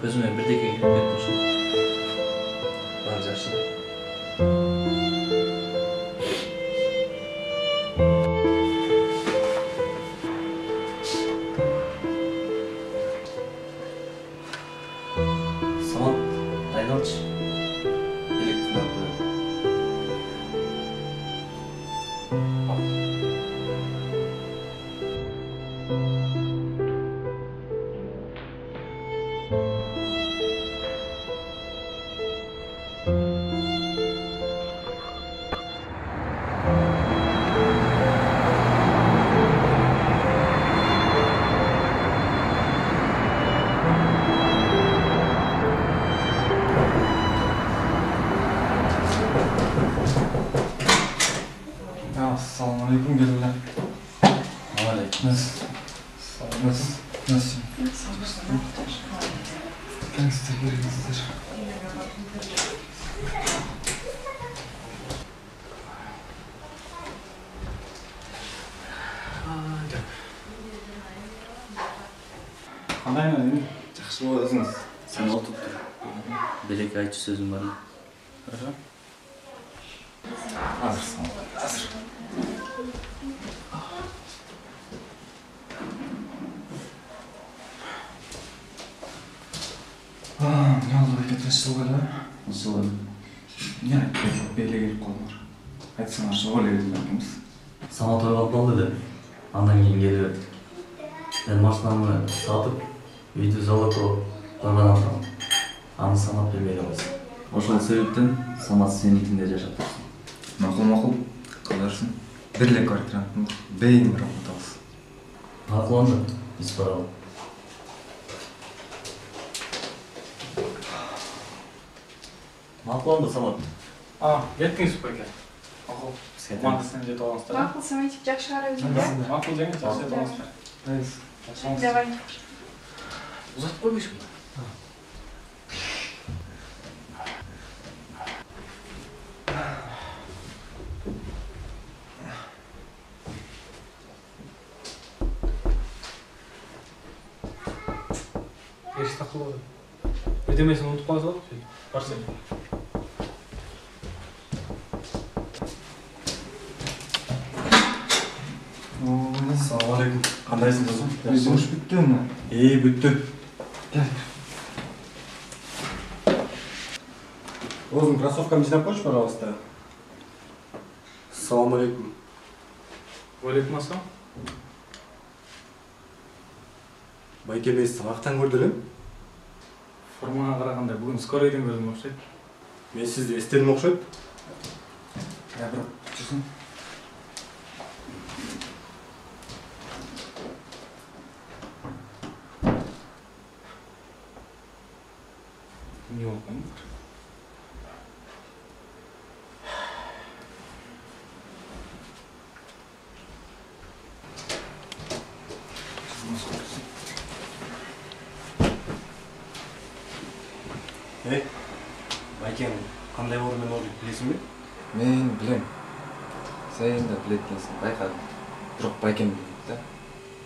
Көзүмө бирдеке кирип кетти ошо. Баары жакшы. Самат, айналчы. Электр алып. Assalamualaikum gelirler. Aleyküm. Nasıl? Nasıl? Gangster gereklidir. Кандай эми? Жакшы болосуңуз. Sen oturup dur. Belki ayçı sözüm var mı? Хорошо. Hazırsın. Hazır. Ne oldu be getirişti o kadar? Nasıl oldu? Yani böyle gelip kalır. Hadi sana şu öyle yapmamız. Sana toylatmalı dedi. Andan keyin geliyor. Ben maçlarımı satıp video zalako koygan aldım. Аны Самат бермей қойсын. Ошол себептен Самат сеникинде жашап турсун. Макул, каларсың. Бирле квартиранттын бейин бир отабыз. Макуланды, биз баралы. Макуланды, Самат. Кеттиңиз беке. Макул. Мандысынан жетип алыңыздар. Макул, Саматик жакшы карап өзүңгө. Макул деген жакшы жетип алыңыздар. Давай. Узатып койбойсуң ба? Еш такылды. Birdemesini unutуп калсак, барсың. Assalamualaikum. Кандайсың досум? Жұмыс бүтті ме? Бүттү. Gel. Өзүң кроссовкамды жинап койчу, пожалуйста. Assalamu alaikum. Алейкум ассалам. Байке мен сизди каяктан көрдү элем? Формаңа караганда бүгүн скоройдон көрдүм окшойт. Мен сизди эстедим окшойт. Бирок жүрсүң. Не болған? Байкең кандай орундан ордук билесиңби? Мен билем. Сен да білет екенсің, байқадым. Жоқ, байкем білмейді да.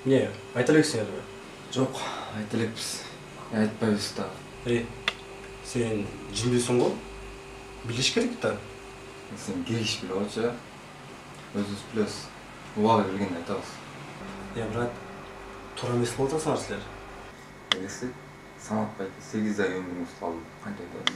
Не, айта элексиңер бе? Жоқ, айта элекпиз. Айтпайбыз да. Сен жиндесің ғой? Билиш керек да. Сен келгиш біле отча. Өзіңіз білесіз. Убалы білгенде айтабыз. Брат, тура эмес кылып атасыңар силер. Келесі, Самат байке 8 ай өміріңіз қалды. Қанша айтабыз?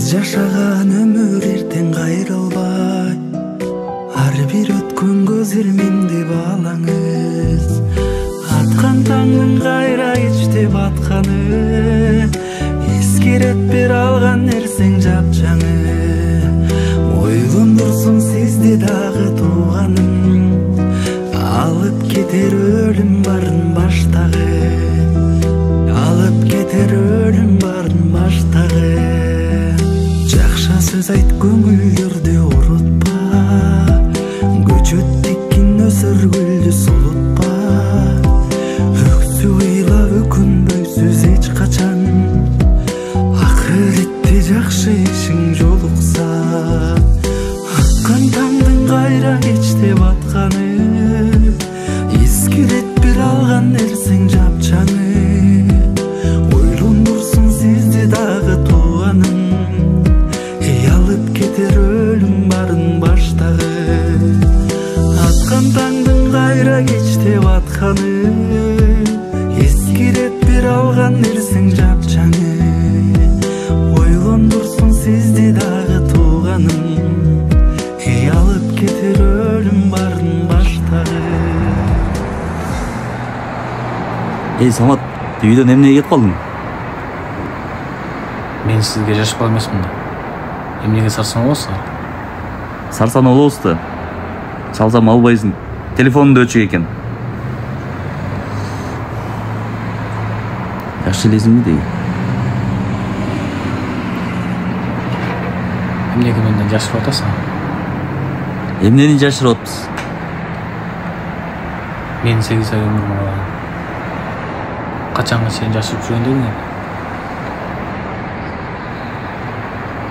Жашаған өмір ертең қайрылбай, ар бир өткөн көз ирмеңде балаңыз. Атқан таңның қайра кечте батқаны, ескерет бер алған нерсең жапжаңы. Ойлондурсун сизди дагы тууганым, алып кетер өлүм барын баштагы, алып кетер өлүм барын баштагы. Сөз айт көңүлдөрдү урутпа, көчөт текин өсөр гүлдү солутпа. Өксү ыйлап өкүнбөйсүз эч качан, акыретте жакшы ишиң жолукса. Аккан таңдын кайра кечте батканы, эскерет бир алган нерсең жапчаңы. Ойлондурсун сизди дагы тууганым, алып кетер өлүм барын баштагы. Аткан таңдын кайра кечте батканы, эскерет бир алган нерсең жапчаңы. Ойлондурсун сизди дагы тууганым, алып кетер өлүм барын баштагы. Самат, үйдөн эмнеге кетип калдың? Мен сизге жашпак эмесмин да. Эмнеге сарсан болосуңар? Сарсан болобуз да. Чалсам албайсың. Телефонуңду өчүк экен. Жакшы элесиңби дейм? Эмнеге менден жашырып атасың? Эмнени жашырып атпыз? Менин 8 ай өмүрүм калган. Качанга чейин жашып жүргөн дедиң?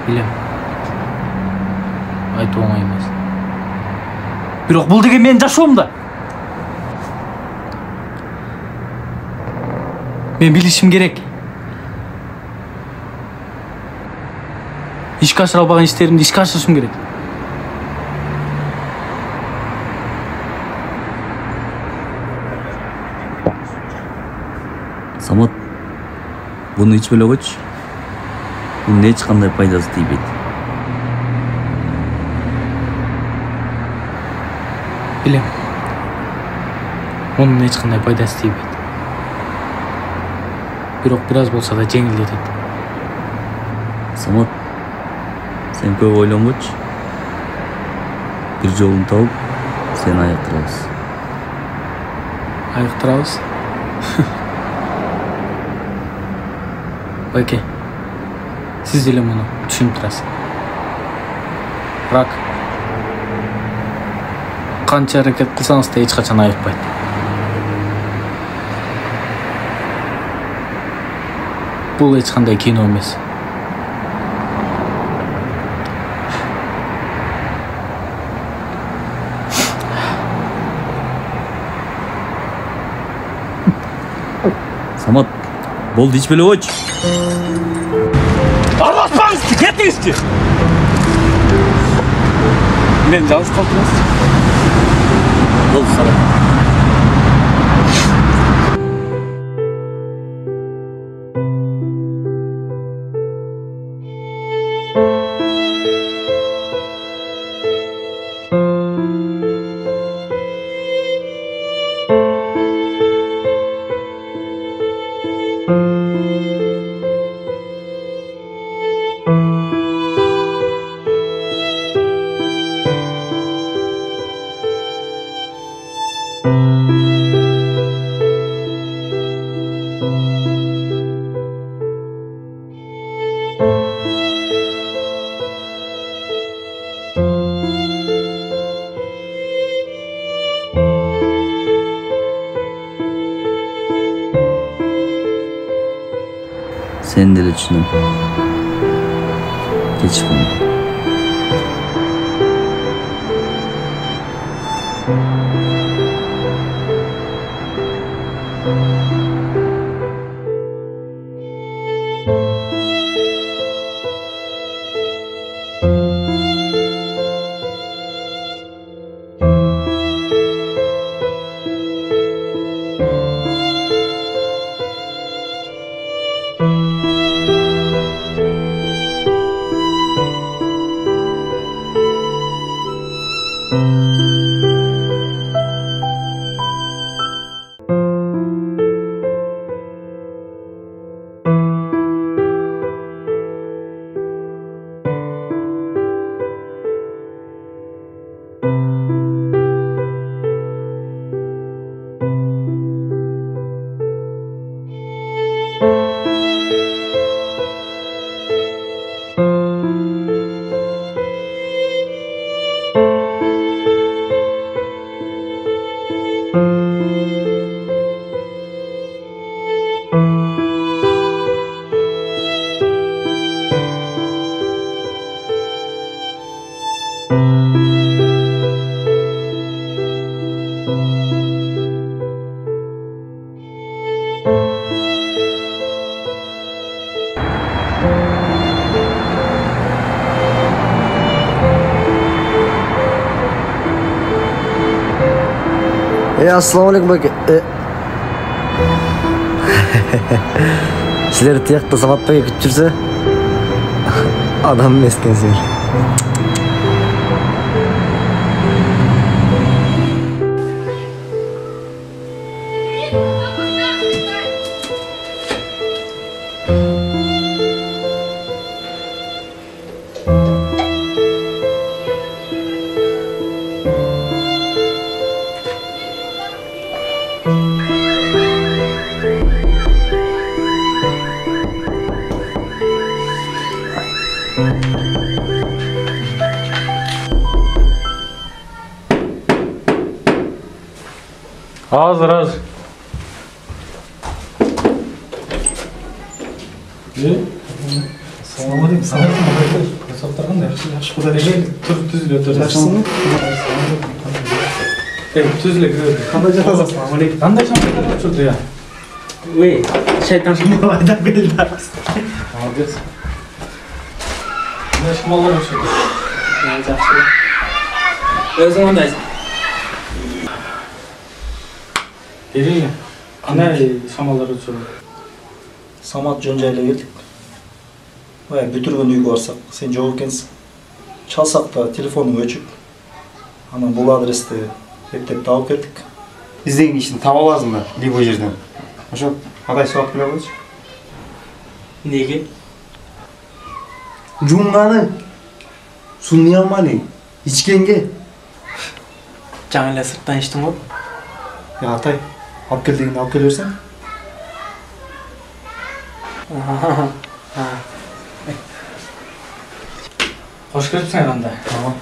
Билем. Айтуу оңой эмес. Бирок бул деген менин жашоом да. Мен билишим керек. Ишке ашыра албаган иштеримди ишке ашырышым керек. Самат, буну ичип эле койчу. Бунун эч кандай пайдасы тийбейт. Билем. Мунун эч кандай пайдасы тийбейт. Бирок бир аз болсо да жеңилдетет. Самат, сен көп ойлонбочу. Бир жолун тауып, сени айыктырабыз. Айыктырабыз? Байке, сиз деле муну түшүнүп турасыз. Бирок канча аракет кылсаңыз да эч качан айыкпайт. Бул эч кандай кино эмес. Самат, болду ичпей эле койчу. Араласпаңыз, кетиңизчи. Мен жалгыз калтырасыз. Болду, Самат. Seni деле түсінем. Кешір мені. Assalamualaikum baka. Sizler tiyakta Samat Bey'e küçürse adam meskensiz. Hazır. Assalamualaikum. Саптарган да yaxshi Xudoga tur tuzilib o'tir. Yaxshisizmi? Tuzilib kirdi. Qanday жатасыз? Assalomualaikum. Qanday shamollab turdi ya? Voy, shayton shamollab beldi. Молодец. Ne shamollab turdi? Yaxshi. O'zing qandaysan? Eri, qanday shamollab turdi? Samat Жонжайлы келдік. Бүтірген үйге барсақ, сен жоқ екенсің. Çalсақ та телефоның өчіп, ана бұл адресті ептеп тауып келдік. Іздеген ішін таба аласың ба, любой жерден. Ошо, адай сұрақ келе қойшы. Неге? Жумғаны, суны алманы, içкенге. Жаңа эле сырттан іштің ғой? Атай, алып кел дегенде алып келе берсең. Hoş gelipsin herhalde. Tamam.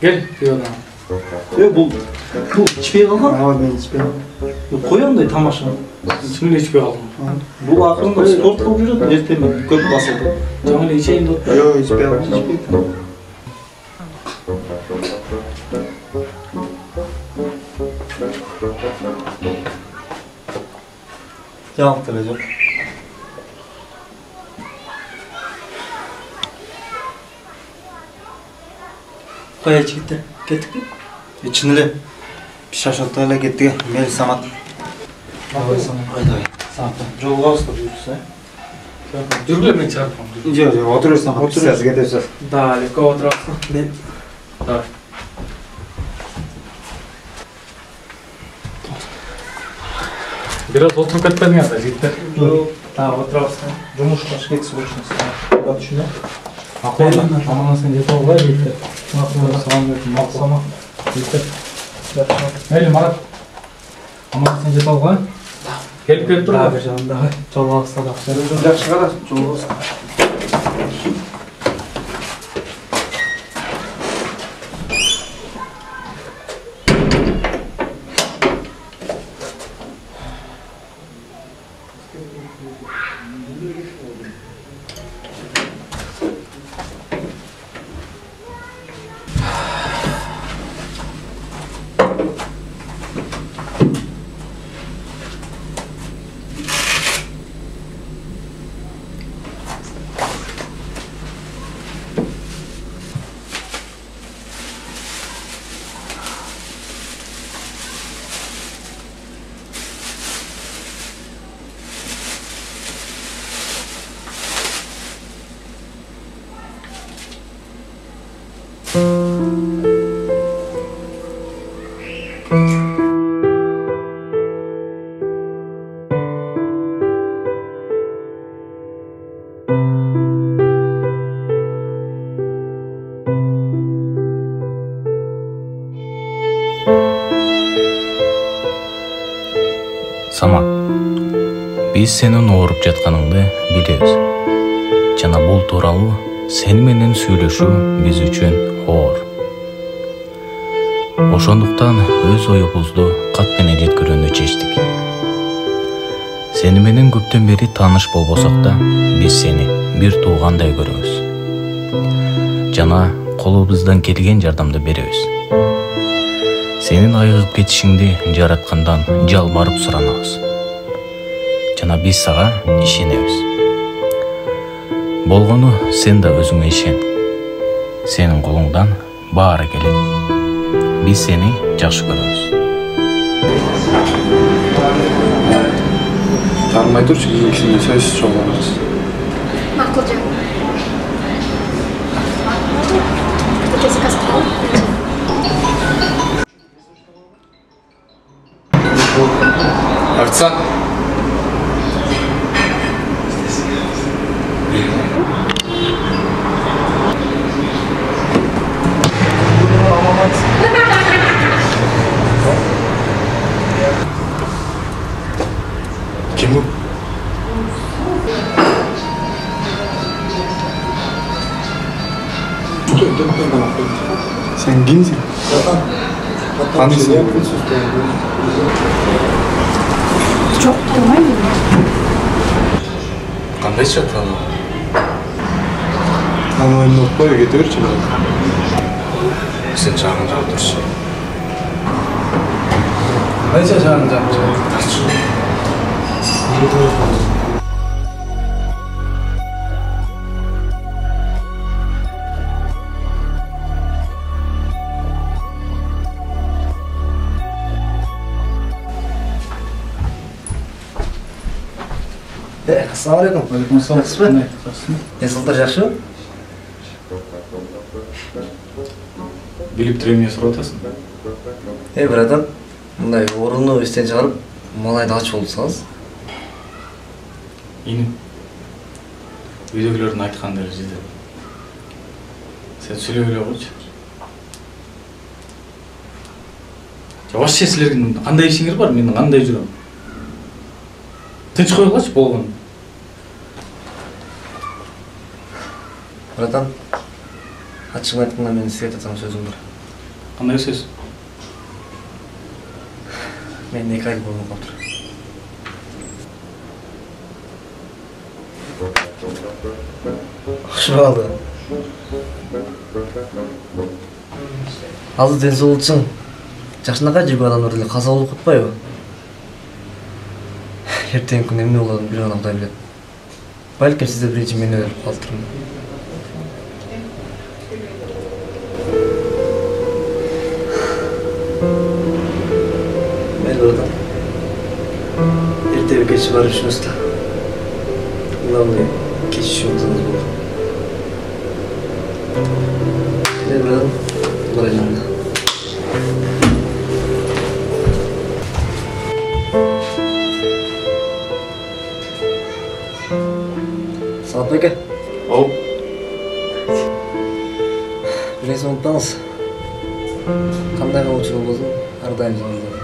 Gel diyordan. Bu içpeye kalkan? Ben içpeye kalkan. Koyan tamaşa. Şimdi içpeye kaldım. Bu akırında sport kılıp yürüdü. Ertemi köp basıldı. Canlı içeyim de. Yok içpeye kalkan. Cevap vereceğim. Kaya çıktı. Gittik mi? İçinle bir şaşırtıyla gittik. Mel Samat. Haydi. Samat. Жолға ауыстырып жүрсіз, Жүргіле мен çarpmam. Yok, oturuyorsun. Oturuyorsun, gidiyorsun. Далеко oturasın. Ben. Да. Biraz oturup ketmedin ya da cidden. Yok. Tamam, oturasın. Жұмысқа кетсі болшыныз. Бak şuna. Akıllı. Ama sen yeter var yeter. Akıllı salam verdim. Maksama. Yeter. Öyle Marat. Ama sen yeter var. Gelip dur. Abi canım daha. Жолға ауыстырдық. Sen жақсы қара, жолға ауыстыр. Самат, биз сенин ооруп жатканыңды билебиз. Жана бул тууралуу сени менен сүйлөшүү биз үчүн оор. Ошондуктан өз оюбузду кат менен жеткирүүнү чечтик. Сени менен көптөн бери тааныш болбосок да, биз сени бир туугандай көрөбүз. Жана колубуздан келген жардамды беребиз. Сенин айыгып кетишиңди жараткандан жалбарып суранабыз. Жана биз сага ишенебиз. Болгону сен да өзүңө ишен. Сенин колуңдан баары келет. Биз сени жакшы көрөбүз. Тармай турчу, кийин кишине сөз чогулабыз. Макулжан. Ты заказ кал? Официант. Kim bu? Sen kimsin? Tanrısın. Çok durmayın mı? Qanday chiqadi? Tanlayın noktaga ketaverchi. Sen chaqirib turchi. Qaycha chaqirib Assalamualaikum. Waalaikumsalam. Esıltır жақсы ма? Билип туруп эмне сурап атасың? Братан, мындай орунду эстен чыгарып, малайды ачып болсаңыз. Иним. Үйдөгүлөрдүн айткандары жерде. Сен сүйлөгүлө койчу. Вообще силердин кандай ишиңер бар? Мен кандай жүрөм? Тынч койгулачы болгон. Братан, ачык айтканда менин сизге айтатын сөзүм бар. Кандай сөз? Мен 2 ай болуп калыптыр. Ошо алды. Азыр ден соолукчуң. Жашынакай жүргөн адамдар эле каза болуп катпайбы? Эртең күн эмне болоорун бир гана Кудай билет. Балким сизде биринчи мен өлүп калыптырмын. Братан, эртеби кеч барып жүрүбүз да. Главное, кеч жүрүбүз болот. Братан, бара жүрүм. Салат беке. Оу. Билесиң унутпаңыз. Кандай кылуучу болбосун, ар дайым жаңылдыр.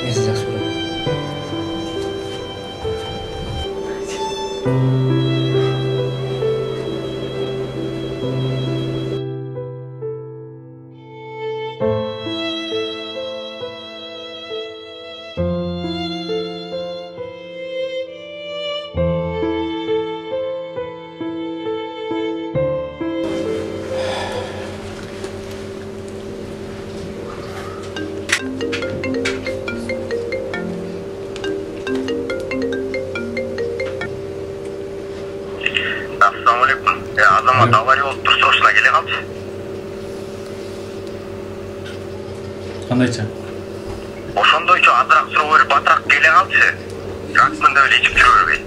Мен сизди жакшы көрөм. Assalamualaikum. Азамат авария болуп турса ушуна келе калчы. Кандайча? Ошондойчу азыраак суроо берип батыраак келе калчы. Ракмын деп эле ичип жүрө бербей.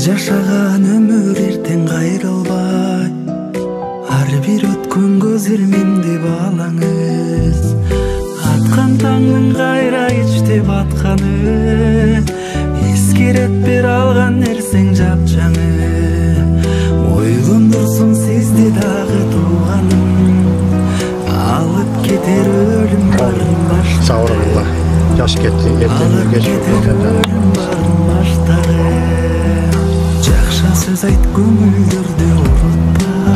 жашаган өмүр эртең кайрылбай, ар бир өткөн көздөр менде балаңыз. Аткан таңдын кайра кечте батканы, эскерет бер алган нерсең жапжаңы. Ойлондурсун сизди дагы тууганым, алып кетер өлүм барын баштагы. Сауыргыла, жаш кетти, эртеңге кеч баштагы. Жакшы сөз айт, көңүлдөрдү урутпа,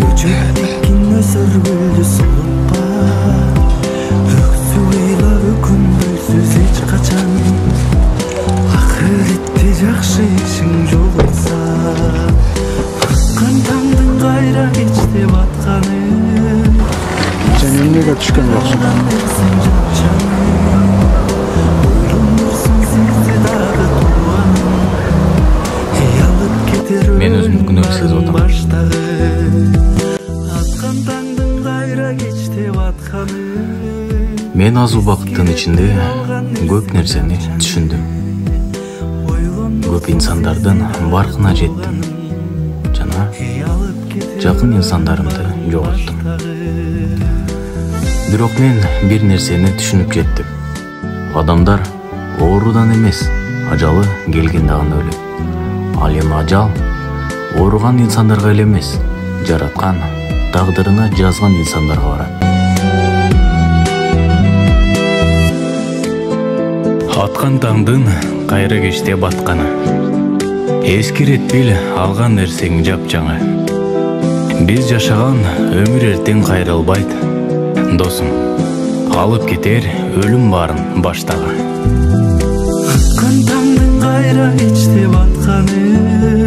көчөп текин өсөр гүлдү сулутпа. Өксү ыйлап өкүнбөйсүз эч качан, акыретте жакшы ишиң жолукса. Аккан таңдын кайра кечте батканы, Sen emniye düşkün yoksun. Men özümdü күнөөсүз отам. Мен аз убакыттын ичинде көп нерсени түшүндүм. Көп инсандардын баркына жеттим. Жана жакын инсандарымды жоготтум. Бирок мен бир нерсени түшүнүп жеттим. Адамдар оорудан эмес, ажалы келгенде гана өлөт. Ал эми ажал ооруган инсандарга эле эмес, жараткан, тагдырына жазган инсандарга барат. Аткан таңдын кайра кечте батканы, эскерет бил алган нерсең жапжаңы. Биз жашаган өмүр эртең кайрылбайт, досум, алып кетер өлүм барын баштагы. Аккан таңдын кайра кечте батканы,